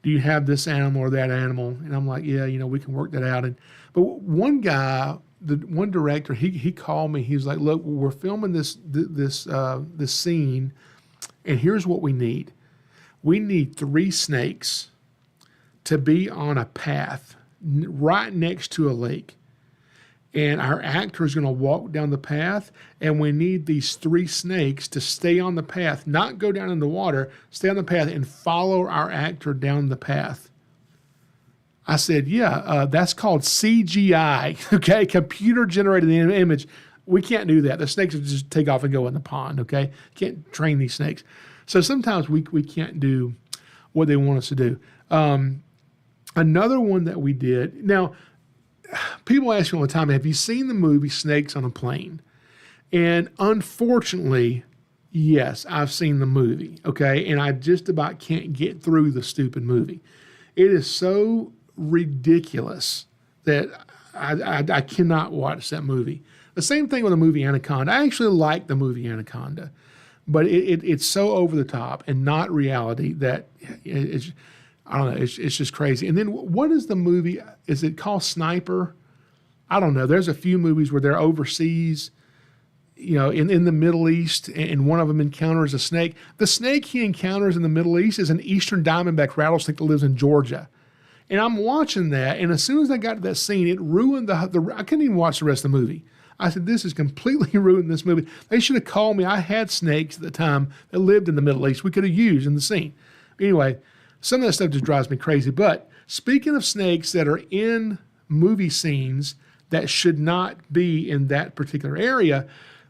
Do you have this animal or that animal?" And I'm like, "Yeah, we can work that out." But one guy, the one director, he called me. He was like, "Look, we're filming this scene, and here's what we need. We need 3 snakes to be on a path right next to a lake. And our actor is going to walk down the path, and we need these 3 snakes to stay on the path, not go down in the water, stay on the path and follow our actor down the path." I said, "Yeah, that's called CGI, okay? Computer-generated image. We can't do that. The snakes will just take off and go in the pond, okay? Can't train these snakes." So sometimes we can't do what they want us to do. Another one that we did, now, people ask me all the time, "Have you seen the movie Snakes on a Plane?" And unfortunately, yes, I've seen the movie, okay? And I just about can't get through the stupid movie. It is so ridiculous that I cannot watch that movie. The same thing with the movie Anaconda. I actually like the movie Anaconda, but it's so over the top and not reality that I don't know. It's just crazy. And then what is the movie? Is it called Sniper? I don't know. There's a few movies where they're overseas, in the Middle East, and one of them encounters a snake. The snake he encounters in the Middle East is an eastern diamondback rattlesnake that lives in Georgia. And I'm watching that, and as soon as I got to that scene, it ruined I couldn't even watch the rest of the movie. I said, "This has completely ruined this movie." They should have called me. I had snakes at the time that lived in the Middle East we could have used in the scene. Anyway, some of that stuff just drives me crazy. But speaking of snakes that are in movie scenes that should not be in that particular area,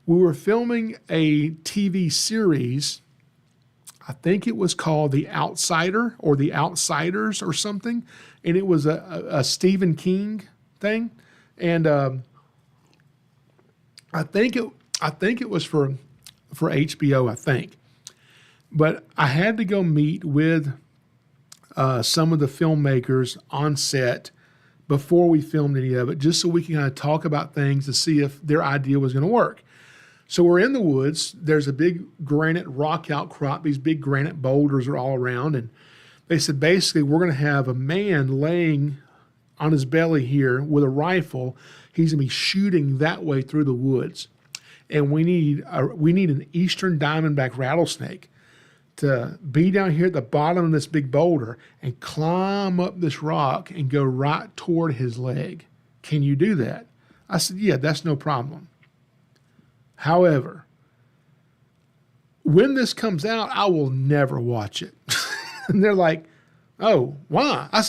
we were filming a TV series. I think it was called The Outsider or The Outsiders or something. And it was a Stephen King thing. And I think it was for HBO, I think. But I had to go meet with some of the filmmakers on set before we filmed any of it, just so we can kind of talk about things to see if their idea was going to work. So we're in the woods. There's a big granite rock outcrop. These big granite boulders are all around. And they said, basically, we're going to have a man laying on his belly here with a rifle. He's going to be shooting that way through the woods. And we need an eastern diamondback rattlesnake to be down here at the bottom of this big boulder and climb up this rock and go right toward his leg. Can you do that? I said, "Yeah, that's no problem." However, when this comes out, I will never watch it. And they're like, "Oh, why?" I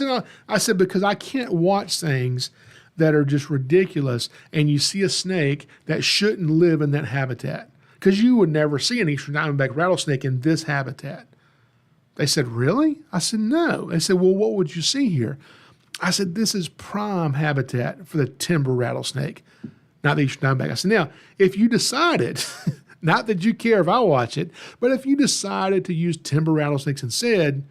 said, "Because I can't watch things that are just ridiculous and you see a snake that shouldn't live in that habitat. Because you would never see an eastern diamondback rattlesnake in this habitat." They said, "Really?" I said, "No." They said, "Well, what would you see here?" I said, "This is prime habitat for the timber rattlesnake, not the eastern diamondback." I said, "Now, if you decided," not that you care if I watch it, "but if you decided to use timber rattlesnakes instead,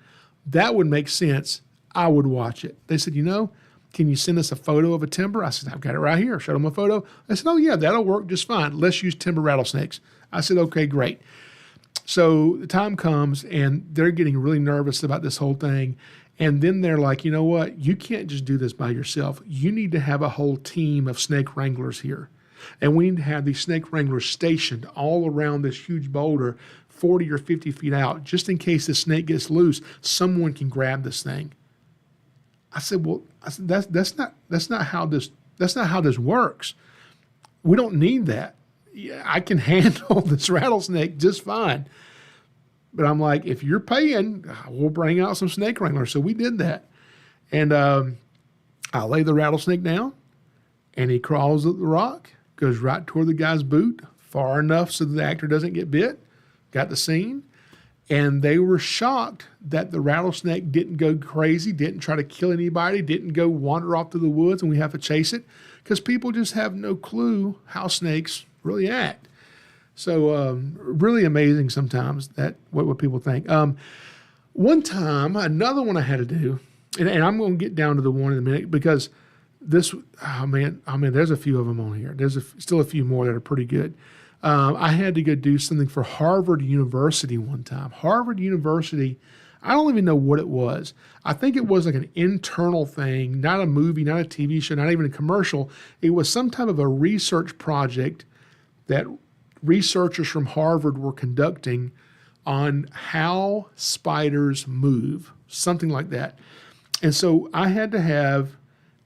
that would make sense. I would watch it." They said, "Can you send us a photo of a timber?" I said, "I've got it right here." Showed them a photo. They said, "Oh, yeah, that'll work just fine. Let's use timber rattlesnakes." I said, "Okay, great." So the time comes, and they're getting really nervous about this whole thing. And then they're like, "You know what? You can't just do this by yourself. You need to have a whole team of snake wranglers here. And we need to have these snake wranglers stationed all around this huge boulder, 40 or 50 feet out, just in case the snake gets loose, someone can grab this thing." I said, "Well, that's not how this works. We don't need that. Yeah, I can handle this rattlesnake just fine." But I'm like, "If you're paying, we'll bring out some snake wranglers." So we did that. And I lay the rattlesnake down, and he crawls up the rock, goes right toward the guy's boot, far enough so the actor doesn't get bit. Got the scene. And they were shocked that the rattlesnake didn't go crazy, didn't try to kill anybody, didn't go wander off to the woods and we have to chase it, because people just have no clue how snakes really act. So really amazing sometimes that what people think. One time, another one I had to do, and I'm going to get down to the one in a minute, because this, oh man, there's a few of them on here. There's still a few more that are pretty good. I had to go do something for Harvard University one time. Harvard University, I don't even know what it was. I think it was like an internal thing, not a movie, not a TV show, not even a commercial. It was some type of a research project that researchers from Harvard were conducting on how spiders move, something like that. And so I had to have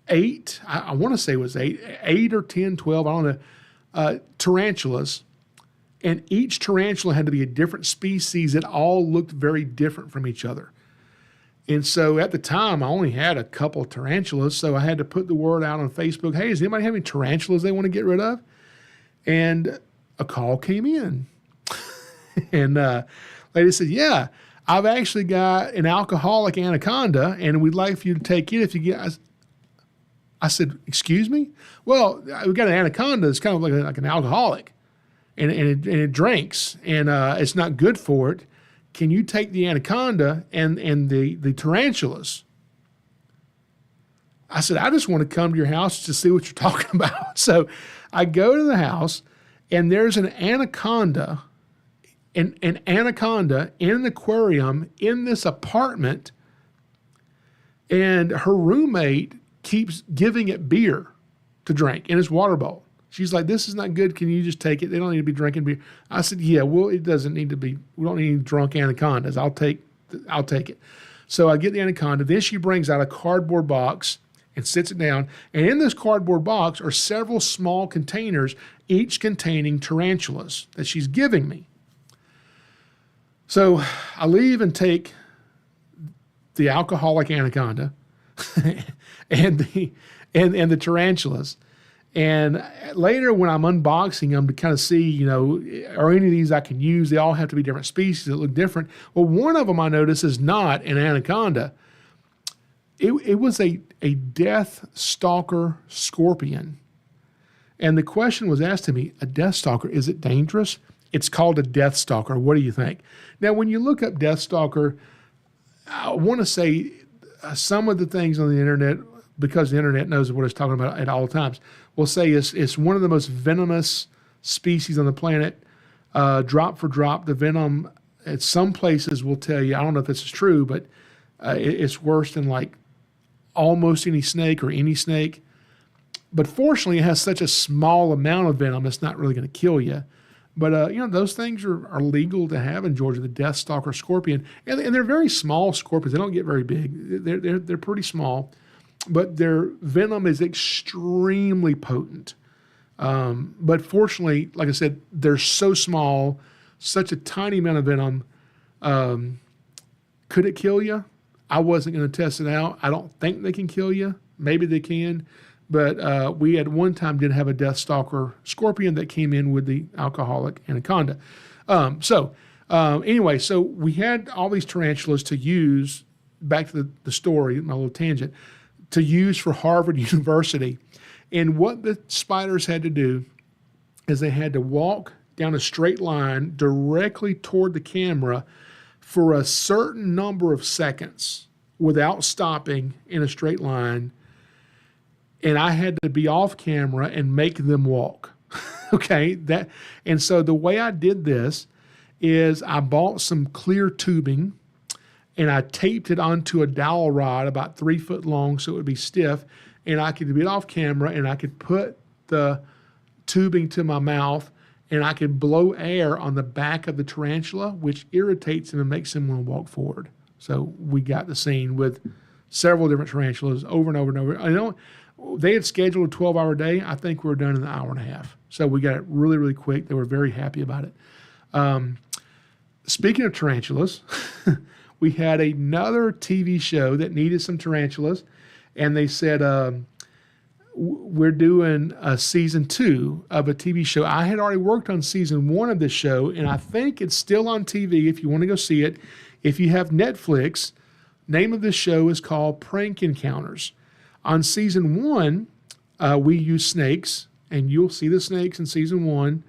I want to say it was 8 or 10, 12, I don't know, tarantulas. And each tarantula had to be a different species that all looked very different from each other. And so at the time, I only had a couple of tarantulas, so I had to put the word out on Facebook, hey, does anybody have any tarantulas they want to get rid of? And a call came in. And lady said, yeah, I've actually got an alcoholic anaconda, and we'd like for you to take it if you get... I said, excuse me? Well, we've got an anaconda that's kind of like an alcoholic. And it drinks, and it's not good for it. Can you take the anaconda and the tarantulas? I said, I just want to come to your house to see what you're talking about. So I go to the house, and there's an anaconda, an anaconda in an aquarium in this apartment, and her roommate keeps giving it beer to drink in his water bowl. She's like, this is not good. Can you just take it? They don't need to be drinking beer. I said, yeah, well, it doesn't need to be. We don't need any drunk anacondas. I'll take it. So I get the anaconda. Then she brings out a cardboard box and sits it down. And in this cardboard box are several small containers, each containing tarantulas that she's giving me. So I leave and take the alcoholic anaconda and the tarantulas. And later when I'm unboxing them to kind of see, are any of these I can use? They all have to be different species that look different. Well, one of them I notice is not an anaconda. It was a death stalker scorpion. And the question was asked to me, a death stalker, is it dangerous? It's called a death stalker. What do you think? Now, when you look up death stalker, I want to say some of the things on the internet, because the internet knows what it's talking about at all times, will say it's one of the most venomous species on the planet. Drop for drop, the venom at some places will tell you, I don't know if this is true, but it's worse than like almost any snake or any snake. But fortunately, it has such a small amount of venom, it's not really going to kill you. But, those things are legal to have in Georgia, the death stalker scorpion. And they're very small scorpions. They don't get very big. They're pretty small. But their venom is extremely potent. But fortunately, like I said, they're so small, such a tiny amount of venom. Could it kill you? I wasn't going to test it out. I don't think they can kill you. Maybe they can. But we at one time did have a death stalker scorpion that came in with the alcoholic anaconda. Anyway, so we had all these tarantulas to use, back to the story, my little tangent, to use for Harvard University. And what the spiders had to do is they had to walk down a straight line directly toward the camera for a certain number of seconds without stopping in a straight line. And I had to be off camera and make them walk. Okay. And so the way I did this is I bought some clear tubing and I taped it onto a dowel rod about 3 foot long so it would be stiff. And I could be off camera and I could put the tubing to my mouth and I could blow air on the back of the tarantula, which irritates him and makes him want to walk forward. So we got the scene with several different tarantulas over and over and over. I know they had scheduled a 12-hour day. I think we were done in an hour and a half. So we got it really, really quick. They were very happy about it. Speaking of tarantulas, we had another TV show that needed some tarantulas. And they said, we're doing a season 2 of a TV show. I had already worked on season 1 of this show, and I think it's still on TV if you want to go see it. If you have Netflix, name of this show is called Prank Encounters. On season 1, we use snakes, and you'll see the snakes in season 1.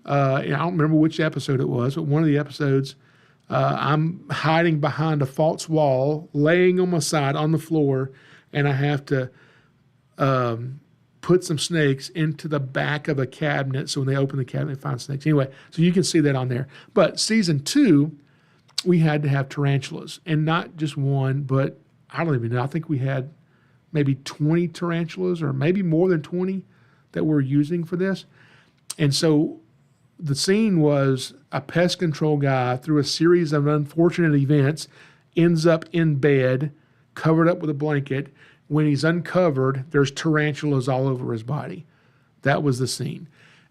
And I don't remember which episode it was, but one of the episodes, I'm hiding behind a false wall, laying on my side on the floor, and I have to put some snakes into the back of a cabinet. So when they open the cabinet, they find snakes. Anyway, so you can see that on there. But season 2, we had to have tarantulas, and not just one, but I don't even know. I think we had maybe 20 tarantulas, or maybe more than 20 that we're using for this. And so the scene was a pest control guy, through a series of unfortunate events, ends up in bed, covered up with a blanket. When he's uncovered, there's tarantulas all over his body. That was the scene.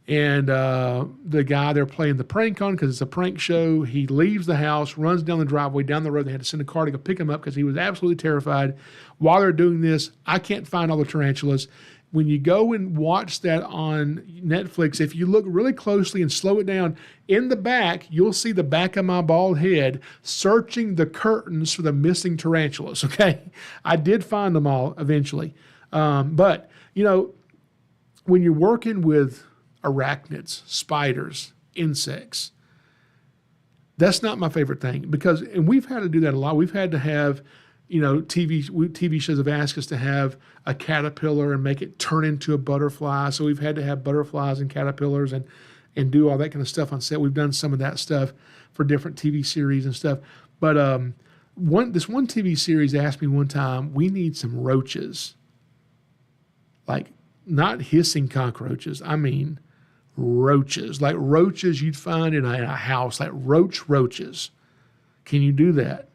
And the guy they're playing the prank on, because it's a prank show, he leaves the house, runs down the driveway, down the road. They had to send a car to go pick him up because he was absolutely terrified. While they're doing this, I can't find all the tarantulas. When you go and watch that on Netflix, if you look really closely and slow it down, in the back, you'll see the back of my bald head searching the curtains for the missing tarantulas, okay? I did find them all eventually. But, you know, when you're working with arachnids, spiders, insects, that's not my favorite thing, because, and we've had to do that a lot. We've had to have, you know, TV shows have asked us to have a caterpillar and make it turn into a butterfly. So we've had to have butterflies and caterpillars and do all that kind of stuff on set. We've done some of that stuff for different TV series and stuff. But this one TV series asked me one time, we need some roaches. Like, not hissing cockroaches. I mean roaches. Like roaches you'd find in a house, like roaches. Can you do that?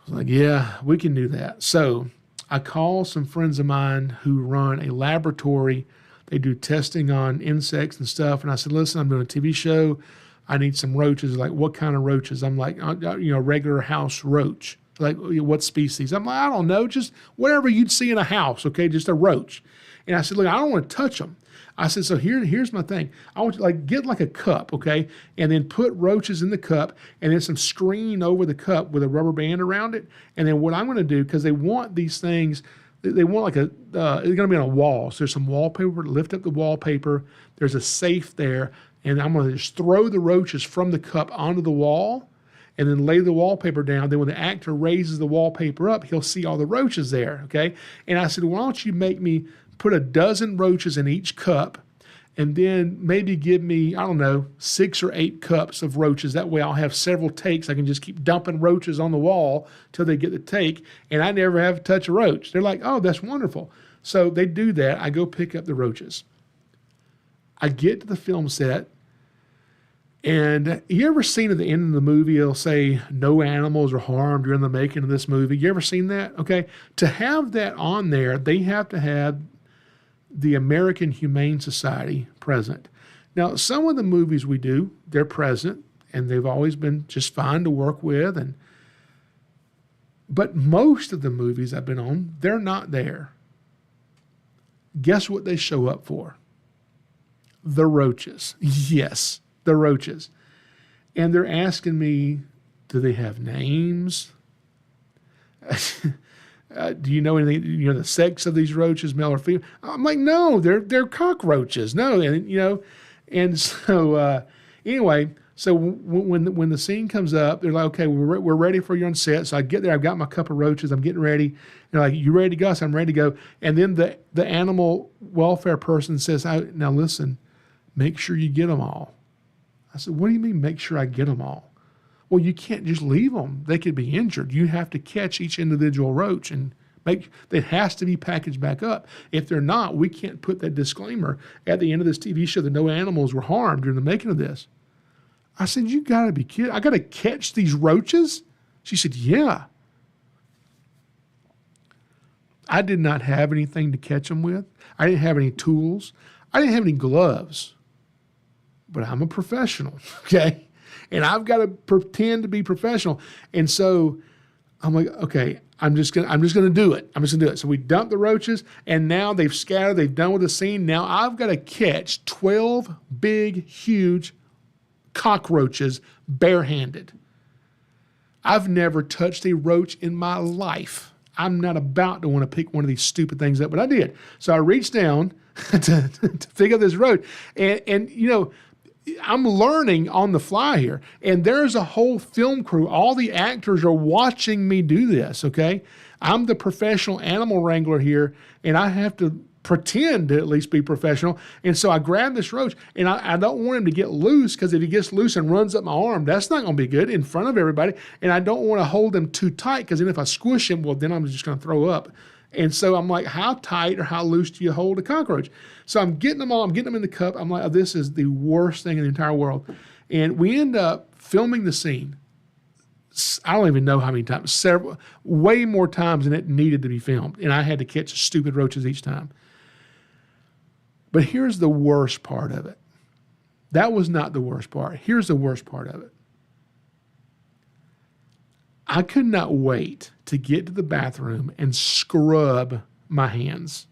I was like, yeah, we can do that. So I called some friends of mine who run a laboratory. They do testing on insects and stuff. And I said, listen, I'm doing a TV show. I need some roaches. Like, what kind of roaches? I'm like, you know, regular house roach. Like, what species? I'm like, I don't know, just whatever you'd see in a house, okay, just a roach. And I said, look, I don't want to touch them. I said, so here's my thing. I want you to get like a cup, okay, and then put roaches in the cup, and then some screen over the cup with a rubber band around it. And then what I'm going to do, because they want these things, they want like it's going to be on a wall. So there's some wallpaper, lift up the wallpaper. There's a safe there, and I'm going to just throw the roaches from the cup onto the wall, and then lay the wallpaper down. Then when the actor raises the wallpaper up, he'll see all the roaches there, okay? And I said, why don't you make me put a dozen roaches in each cup, and then maybe give me, I don't know, 6 or 8 cups of roaches. That way I'll have several takes. I can just keep dumping roaches on the wall till they get the take, and I never have to touch a roach. They're like, oh, that's wonderful. So they do that. I go pick up the roaches. I get to the film set, and you ever seen at the end of the movie, it'll say no animals are harmed during the making of this movie? You ever seen that? Okay. To have that on there, they have to have the American Humane Society present. Now, some of the movies we do, they're present, and they've always been just fine to work with. But most of the movies I've been on, they're not there. Guess what they show up for? The roaches. Yes, the roaches. And they're asking me, do they have names? Do you know anything, you know, the sex of these roaches, male or female? I'm like, no, they're cockroaches. No, and you know, and so anyway, so when the scene comes up, they're like, okay, we're ready for you on set. So I get there, I've got my cup of roaches, I'm getting ready. They're like, you ready to go? So I'm ready to go. And then the animal welfare person says, now listen, make sure you get them all. I said, what do you mean, make sure I get them all? Well, you can't just leave them. They could be injured. You have to catch each individual roach and it has to be packaged back up. If they're not, we can't put that disclaimer at the end of this TV show that no animals were harmed during the making of this. I said, you got to be kidding. I got to catch these roaches? She said, yeah. I did not have anything to catch them with. I didn't have any tools. I didn't have any gloves. But I'm a professional, okay? And I've got to pretend to be professional. And so I'm like, okay, I'm just gonna do it. I'm just gonna do it. So we dump the roaches, and now they've scattered. They've done with the scene. Now I've got to catch 12 big, huge cockroaches barehanded. I've never touched a roach in my life. I'm not about to want to pick one of these stupid things up, but I did. So I reached down to pick up this roach, and you know, I'm learning on the fly here, and there's a whole film crew. All the actors are watching me do this, okay? I'm the professional animal wrangler here, and I have to pretend to at least be professional. And so I grab this roach, and I don't want him to get loose, because if he gets loose and runs up my arm, that's not going to be good in front of everybody. And I don't want to hold him too tight, because then if I squish him, well, then I'm just going to throw up. And so I'm like, how tight or how loose do you hold a cockroach? So I'm getting them all. I'm getting them in the cup. I'm like, oh, this is the worst thing in the entire world. And we end up filming the scene. I don't even know how many times. Way more times than it needed to be filmed. And I had to catch stupid roaches each time. But here's the worst part of it. That was not the worst part. Here's the worst part of it. I could not wait to get to the bathroom and scrub my hands.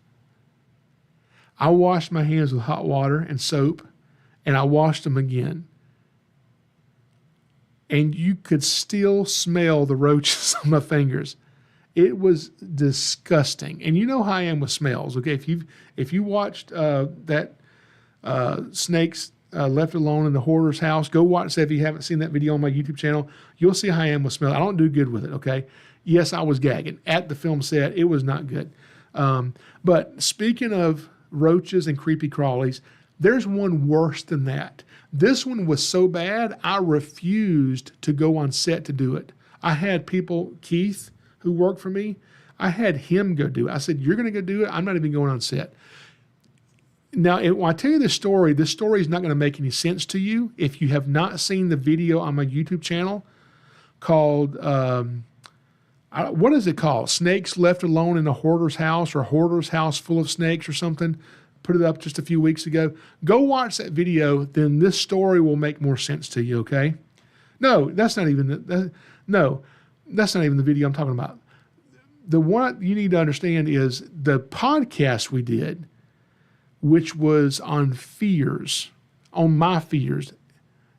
I washed my hands with hot water and soap, and I washed them again. And you could still smell the roaches on my fingers. It was disgusting. And you know how I am with smells, okay? If you watched that Snakes Left Alone in the Hoarder's House, go watch that if you haven't seen that video on my YouTube channel. You'll see how I am with smell. I don't do good with it, okay? Yes, I was gagging. At the film set, it was not good. But speaking of roaches and creepy crawlies, there's one worse than that. This one was so bad, I refused to go on set to do it. I had people, Keith, who worked for me, I had him go do it. I said, you're going to go do it? I'm not even going on set. Now, when I tell you this story is not going to make any sense to you if you have not seen the video on my YouTube channel called, what is it called? Snakes Left Alone in a Hoarder's House, or Hoarder's House Full of Snakes or something. Put it up just a few weeks ago. Go watch that video, then this story will make more sense to you, okay? No, that's not even the video I'm talking about. The one you need to understand is the podcast we did, which was on fears, on my fears.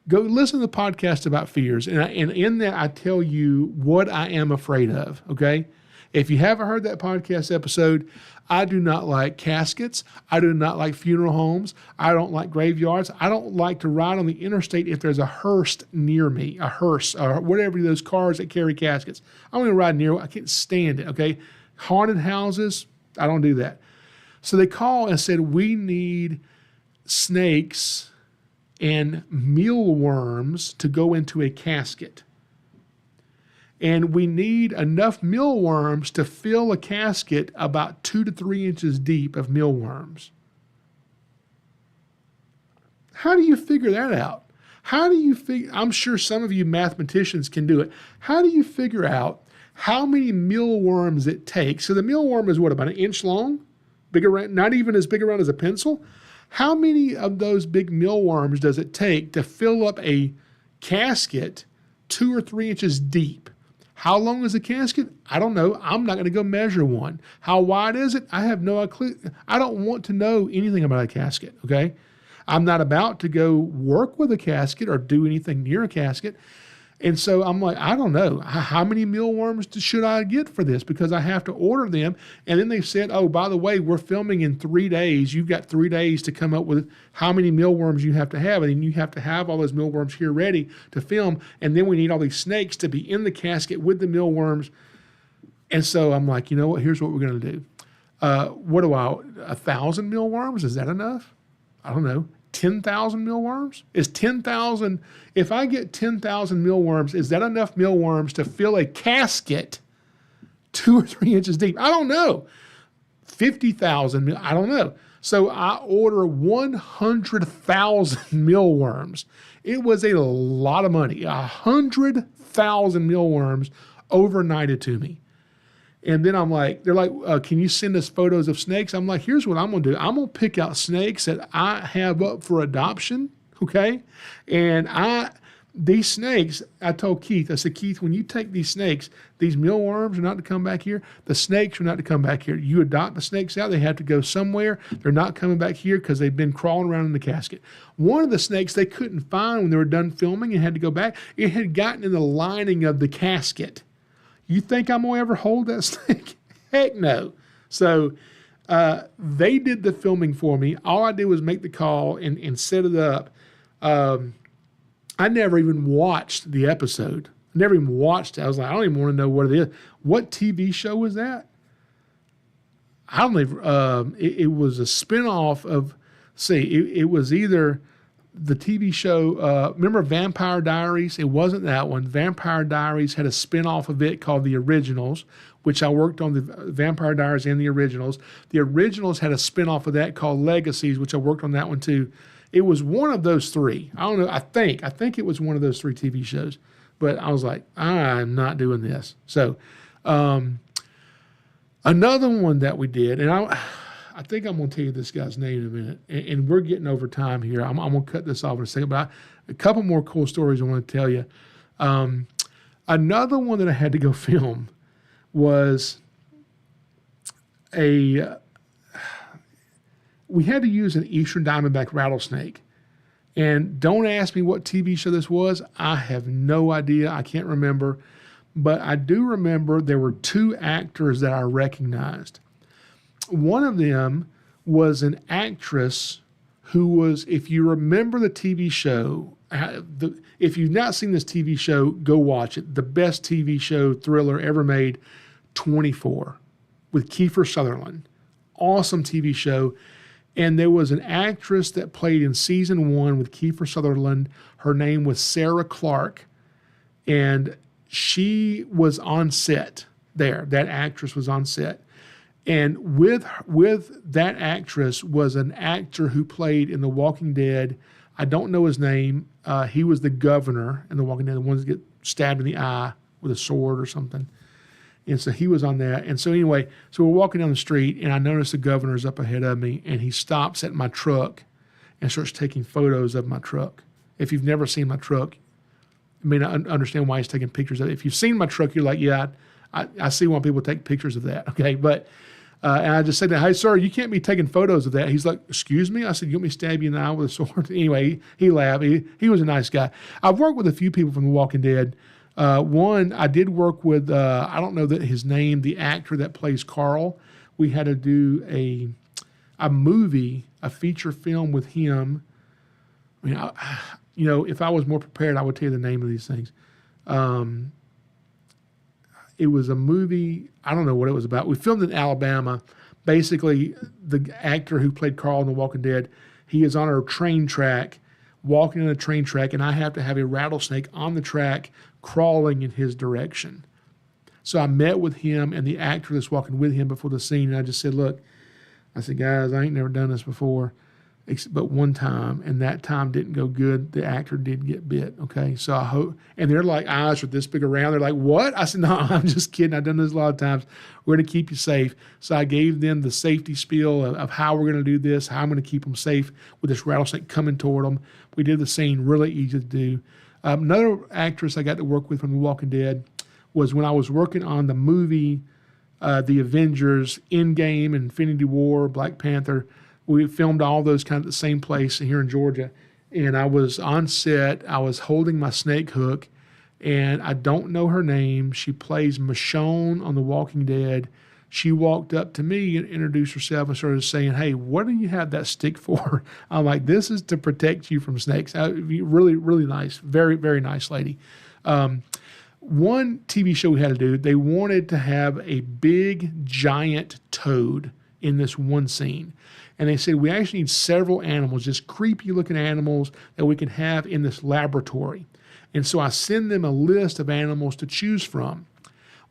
Go listen to the podcast about fears, and in that I tell you what I am afraid of, okay? If you haven't heard that podcast episode, I do not like caskets. I do not like funeral homes. I don't like graveyards. I don't like to ride on the interstate if there's a hearse near me, a hearse, or whatever those cars that carry caskets. I don't even ride near it. I can't stand it, okay? Haunted houses, I don't do that. So they called and said, we need snakes and mealworms to go into a casket. And we need enough mealworms to fill a casket about 2 to 3 inches deep of mealworms. How do you figure that out? How do you figure, I'm sure some of you mathematicians can do it. How do you figure out how many mealworms it takes? So the mealworm is what, about 1 inch long? Big around, not even as big around as a pencil? How many of those big mealworms does it take to fill up a casket 2 or 3 inches deep? How long is the casket? I don't know. I'm not going to go measure one. How wide is it? I have no clue. I don't want to know anything about a casket, okay? I'm not about to go work with a casket or do anything near a casket. And so I'm like, I don't know. How many mealworms should I get for this? Because I have to order them. And then they said, oh, by the way, we're filming in 3 days. You've got 3 days to come up with how many mealworms you have to have. And then you have to have all those mealworms here ready to film. And then we need all these snakes to be in the casket with the mealworms. And so I'm like, you know what? Here's what we're going to do. 1,000 mealworms? Is that enough? I don't know. 10,000 mealworms? Is 10,000, if I get 10,000 mealworms, is that enough mealworms to fill a casket 2 or 3 inches deep? I don't know. 50,000, I don't know. So I order 100,000 mealworms. It was a lot of money. 100,000 mealworms overnighted to me. And then I'm like, they're like, can you send us photos of snakes? I'm like, here's what I'm going to do. I'm going to pick out snakes that I have up for adoption, okay? And these snakes, I told Keith, I said, Keith, when you take these snakes, these mealworms are not to come back here. The snakes are not to come back here. You adopt the snakes out, they have to go somewhere. They're not coming back here because they've been crawling around in the casket. One of the snakes they couldn't find when they were done filming and had to go back, it had gotten in the lining of the casket. You think I'm going to ever hold that snake? Heck no. So they did the filming for me. All I did was make the call and set it up. I never even watched the episode. Never even watched it. I was like, I don't even want to know what it is. What TV show was that? I don't even, it was a spinoff of, it was either the TV show, remember Vampire Diaries? It wasn't that one. Vampire Diaries had a spinoff of it called The Originals, which I worked on the Vampire Diaries and The Originals. The Originals had a spinoff of that called Legacies, which I worked on that one too. It was one of those three. I don't know. I think it was one of those three TV shows. But I was like, I'm not doing this. So another one that we did, and I think I'm going to tell you this guy's name in a minute. And we're getting over time here. I'm going to cut this off in a second. But a couple more cool stories I want to tell you. Another one that I had to go film was we had to use an eastern diamondback rattlesnake. And don't ask me what TV show this was. I have no idea. I can't remember. But I do remember there were two actors that I recognized. One of them was an actress who was, if you remember the TV show, if you've not seen this TV show, go watch it. The best TV show thriller ever made, 24, with Kiefer Sutherland. Awesome TV show. And there was an actress that played in season 1 with Kiefer Sutherland. Her name was Sarah Clark. And she was on set there. That actress was on set. And with that actress was an actor who played in The Walking Dead. I don't know his name. He was the governor in The Walking Dead, the ones that get stabbed in the eye with a sword or something. And so he was on that. And so anyway, so we're walking down the street, and I noticed the governor's up ahead of me, and he stops at my truck and starts taking photos of my truck. If you've never seen my truck, you may not understand why he's taking pictures of it. If you've seen my truck, you're like, yeah, I see why people take pictures of that, okay? But and I just said, hey, sir, you can't be taking photos of that. He's like, excuse me? I said, you want me to stab you in the eye with a sword? Anyway, he laughed. He was a nice guy. I've worked with a few people from The Walking Dead. One, I did work with, I don't know his name, the actor that plays Carl. We had to do a movie, a feature film with him. I mean, if I was more prepared, I would tell you the name of these things. It was a movie, I don't know what it was about. We filmed in Alabama. Basically, the actor who played Carl in The Walking Dead, he is on a train track, walking on a train track, and I have to have a rattlesnake on the track crawling in his direction. So I met with him and the actor that's walking with him before the scene, and I just said, look, I said, guys, I ain't never done this before, but one time, and that time didn't go good. The actor did get bit, okay? So I hope, and they're like, eyes are this big around. They're like, what? I said, no, I'm just kidding. I've done this a lot of times. We're going to keep you safe. So I gave them the safety spiel of how we're going to do this, how I'm going to keep them safe with this rattlesnake coming toward them. We did the scene really easy to do. Another actress I got to work with from The Walking Dead was when I was working on the movie, The Avengers, Endgame, Infinity War, Black Panther. We filmed all those kind of the same place here in Georgia. And I was on set. I was holding my snake hook, and I don't know her name. She plays Michonne on The Walking Dead. She walked up to me and introduced herself and started saying, hey, what do you have that stick for? I'm like, this is to protect you from snakes. Really, really nice. Very, very nice lady. One TV show we had to do, they wanted to have a big, giant toad in this one scene. And they said, we actually need several animals, just creepy-looking animals that we can have in this laboratory. And so I send them a list of animals to choose from.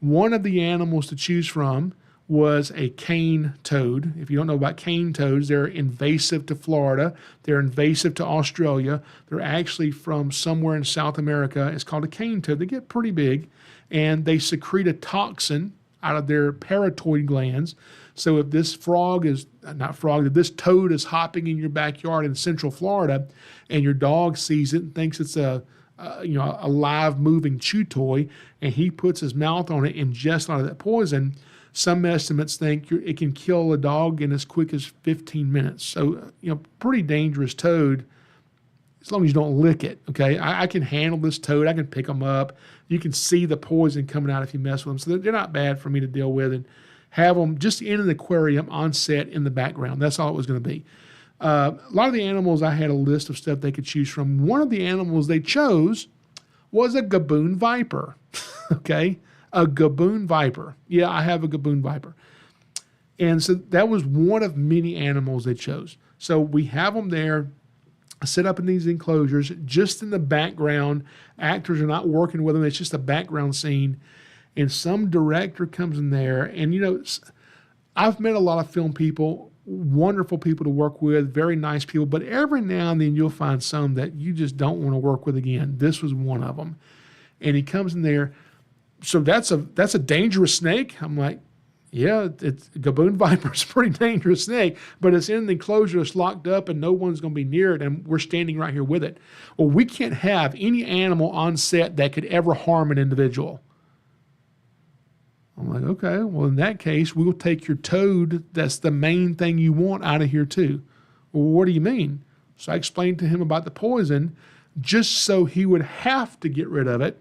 One of the animals to choose from was a cane toad. If you don't know about cane toads, they're invasive to Florida. They're invasive to Australia. They're actually from somewhere in South America. It's called a cane toad. They get pretty big, and they secrete a toxin out of their parotid glands. So if this if this toad is hopping in your backyard in Central Florida, and your dog sees it and thinks it's a a live moving chew toy, and he puts his mouth on it, ingests a lot of that poison. Some estimates think it can kill a dog in as quick as 15 minutes. So, pretty dangerous toad as long as you don't lick it, okay? I can handle this toad. I can pick them up. You can see the poison coming out if you mess with them. So they're not bad for me to deal with, and have them just in an aquarium on set in the background. That's all it was going to be. A lot of the animals, I had a list of stuff they could choose from. One of the animals they chose was a gaboon viper, okay? A gaboon viper. Yeah, I have a gaboon viper. And so that was one of many animals they chose. So we have them there, set up in these enclosures, just in the background. Actors are not working with them. It's just a background scene. And some director comes in there. And, I've met a lot of film people, wonderful people to work with, very nice people. But every now and then you'll find some that you just don't want to work with again. This was one of them. And he comes in there. So that's a dangerous snake? I'm like, yeah, it's gaboon viper. It's a pretty dangerous snake, but it's in the enclosure, it's locked up, and no one's going to be near it, and we're standing right here with it. Well, we can't have any animal on set that could ever harm an individual. I'm like, okay, well, in that case, we'll take your toad. That's the main thing you want out of here, too. Well, what do you mean? So I explained to him about the poison just so he would have to get rid of it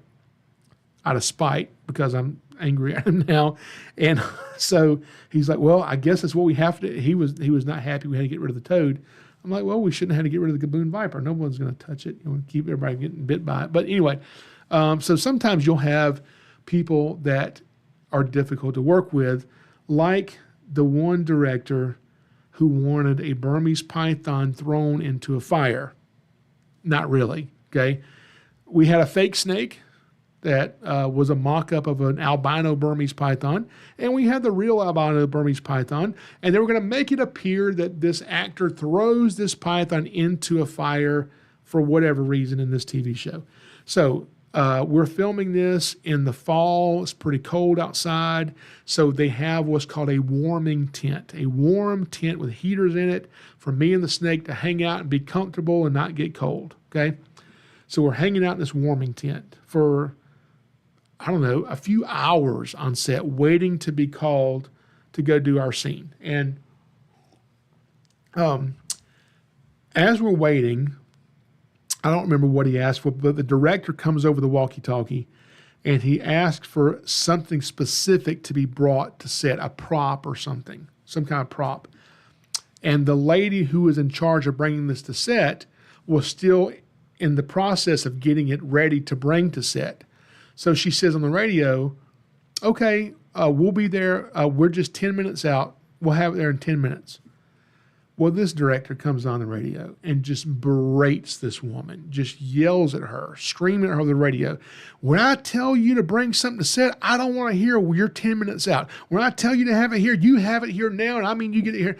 out of spite because I'm angry at him now. And so he's like, well, I guess that's what we have to do. He was not happy we had to get rid of the toad. I'm like, well, we shouldn't have had to get rid of the gaboon viper. No one's going to touch it. You want to keep everybody getting bit by it. But anyway, so sometimes you'll have people that are difficult to work with, like the one director who wanted a Burmese python thrown into a fire. Not really, okay? We had a fake snake that was a mock-up of an albino Burmese python, and we had the real albino Burmese python, and they were going to make it appear that this actor throws this python into a fire for whatever reason in this TV show. So we're filming this in the fall. It's pretty cold outside, so they have what's called a warming tent, a warm tent with heaters in it for me and the snake to hang out and be comfortable and not get cold, okay? So we're hanging out in this warming tent for, I don't know, a few hours on set waiting to be called to go do our scene. And as we're waiting, I don't remember what he asked for, but the director comes over the walkie-talkie and he asked for something specific to be brought to set, a prop or something, some kind of prop. And the lady who was in charge of bringing this to set was still in the process of getting it ready to bring to set. So she says on the radio, okay, we'll be there. We're just 10 minutes out. We'll have it there in 10 minutes. Well, this director comes on the radio and just berates this woman, just yells at her, screaming at her on the radio. When I tell you to bring something to set, I don't want to hear you're 10 minutes out. When I tell you to have it here, you have it here now, and I mean you get it here.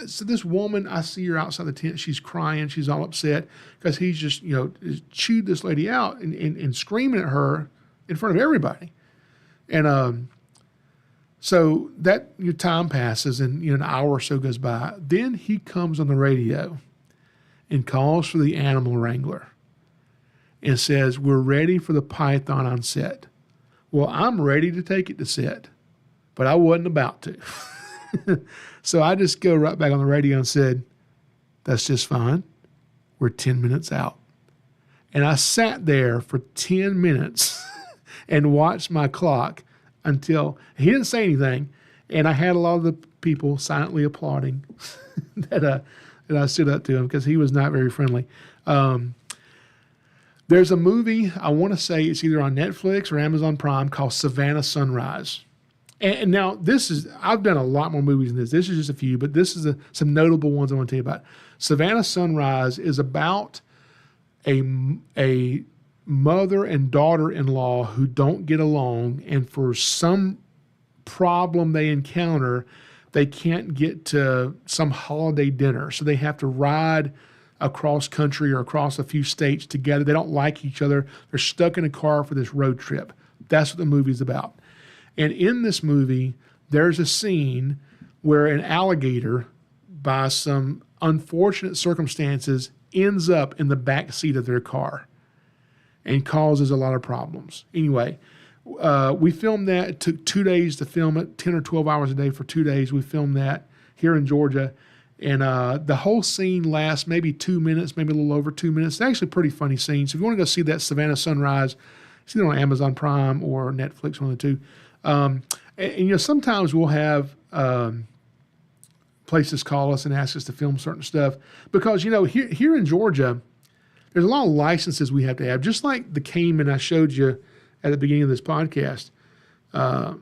So this woman, I see her outside the tent. She's crying. She's all upset because he's just, chewed this lady out and screaming at her in front of everybody. And so that your time passes and an hour or so goes by. Then he comes on the radio and calls for the animal wrangler and says, we're ready for the python on set. Well, I'm ready to take it to set, but I wasn't about to. So I just go right back on the radio and said, that's just fine. We're 10 minutes out. And I sat there for 10 minutes and watched my clock until he didn't say anything. And I had a lot of the people silently applauding that I stood up to him because he was not very friendly. There's a movie, I want to say it's either on Netflix or Amazon Prime, called Savannah Sunrise. And now I've done a lot more movies than this. This is just a few, but this is some notable ones I want to tell you about. Savannah Sunrise is about a mother and daughter-in-law who don't get along, and for some problem they encounter, they can't get to some holiday dinner. So they have to ride across country or across a few states together. They don't like each other. They're stuck in a car for this road trip. That's what the movie's about. And in this movie, there's a scene where an alligator, by some unfortunate circumstances, ends up in the back seat of their car. and causes a lot of problems. Anyway, we filmed that. It took 2 days to film it, 10 or 12 hours a day for 2 days. We filmed that here in Georgia. And the whole scene lasts maybe 2 minutes, maybe a little over 2 minutes. It's actually a pretty funny scene. So if you want to go see that Savannah Sunrise, see it on Amazon Prime or Netflix, one of the two. And sometimes we'll have places call us and ask us to film certain stuff because, here in Georgia, there's a lot of licenses we have to have. Just like the Cayman I showed you at the beginning of this podcast, a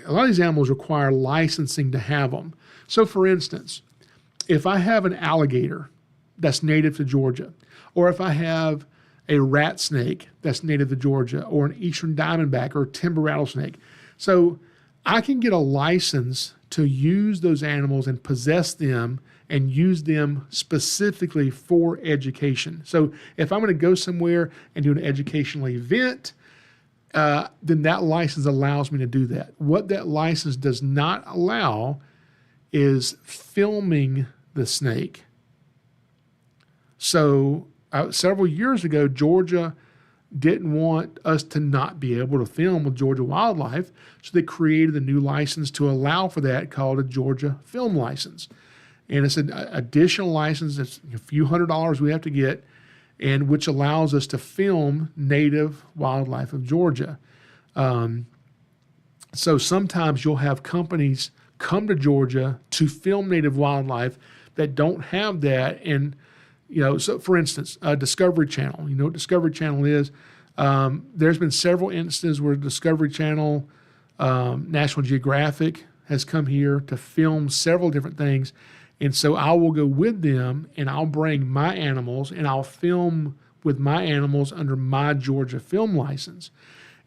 lot of these animals require licensing to have them. So, for instance, if I have an alligator that's native to Georgia, or if I have a rat snake that's native to Georgia, or an eastern diamondback or a timber rattlesnake, so I can get a license to use those animals and possess them and use them specifically for education. So if I'm going to go somewhere and do an educational event, then that license allows me to do that. What that license does not allow is filming the snake. So several years ago, Georgia didn't want us to not be able to film with Georgia wildlife, so they created a new license to allow for that called a Georgia Film License. And it's an additional license. It's a few $100s we have to get, and which allows us to film native wildlife of Georgia. So sometimes you'll have companies come to Georgia to film native wildlife that don't have that. And, so for instance, Discovery Channel, you know what Discovery Channel is? There's been several instances where Discovery Channel, National Geographic has come here to film several different things. And so I will go with them and I'll bring my animals and I'll film with my animals under my Georgia film license.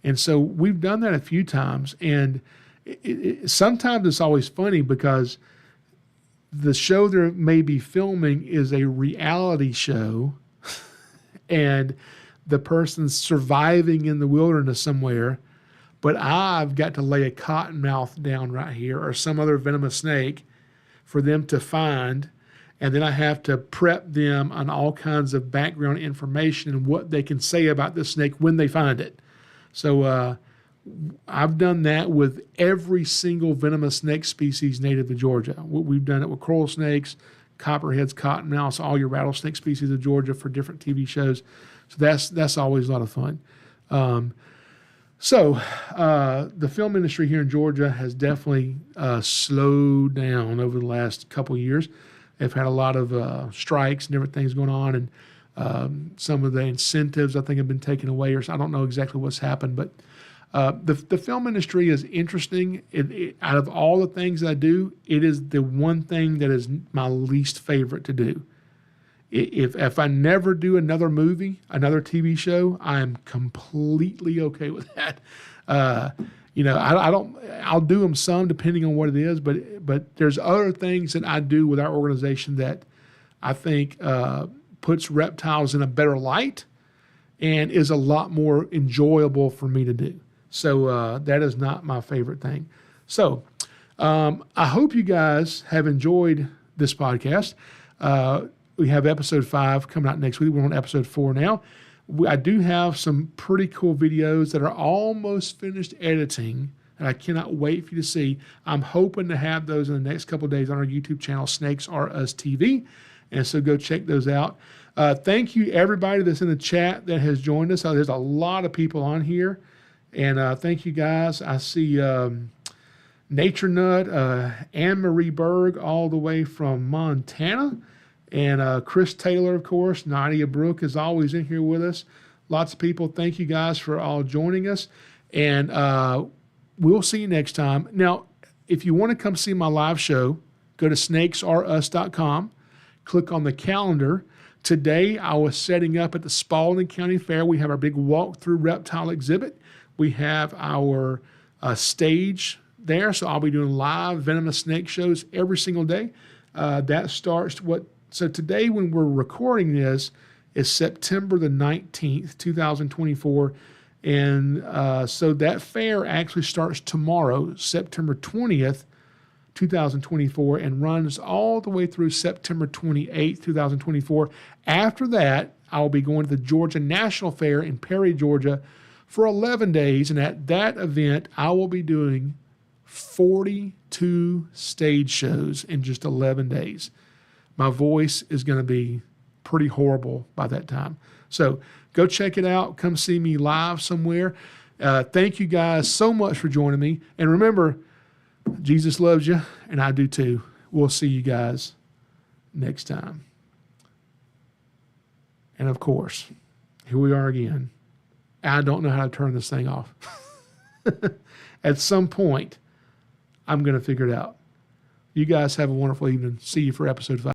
And so we've done that a few times. And sometimes it's always funny because the show they may be filming is a reality show and the person's surviving in the wilderness somewhere, but I've got to lay a cottonmouth down right here or some other venomous snake for them to find, and then I have to prep them on all kinds of background information and what they can say about this snake when they find it. So I've done that with every single venomous snake species native to Georgia. We've done it with coral snakes, copperheads, cottonmouths, all your rattlesnake species of Georgia for different TV shows. So that's always a lot of fun. So the film industry here in Georgia has definitely slowed down over the last couple of years. They've had a lot of strikes and different things going on, and some of the incentives I think have been taken away, or I don't know exactly what's happened. But the film industry is interesting. Out of all the things I do, it is the one thing that is my least favorite to do. If I never do another movie, another TV show, I am completely okay with that. I'll do them some depending on what it is, but there's other things that I do with our organization that I think puts reptiles in a better light and is a lot more enjoyable for me to do. So that is not my favorite thing. So I hope you guys have enjoyed this podcast. We have episode 5 coming out next week. We're on episode 4 now. I do have some pretty cool videos that are almost finished editing, and I cannot wait for you to see. I'm hoping to have those in the next couple of days on our YouTube channel, SnakesAreUsTV, and so go check those out. Thank you, everybody that's in the chat that has joined us. There's a lot of people on here, and thank you, guys. I see Nature Nut, Anne-Marie Berg, all the way from Montana. And Chris Taylor, of course. Nadia Brooke is always in here with us. Lots of people. Thank you guys for all joining us. And we'll see you next time. Now, if you want to come see my live show, go to SnakesAreUs.com. Click on the calendar. Today, I was setting up at the Spalding County Fair. We have our big walkthrough reptile exhibit. We have our stage there. So I'll be doing live venomous snake shows every single day. That starts So today, when we're recording this, is September the 19th, 2024. And so that fair actually starts tomorrow, September 20th, 2024 and runs all the way through September 28th, 2024. After that, I'll be going to the Georgia National Fair in Perry, Georgia for 11 days. And at that event, I will be doing 42 stage shows in just 11 days. My voice is going to be pretty horrible by that time. So go check it out. Come see me live somewhere. Thank you guys so much for joining me. And remember, Jesus loves you, and I do too. We'll see you guys next time. And of course, here we are again. I don't know how to turn this thing off. At some point, I'm going to figure it out. You guys have a wonderful evening. See you for episode 5.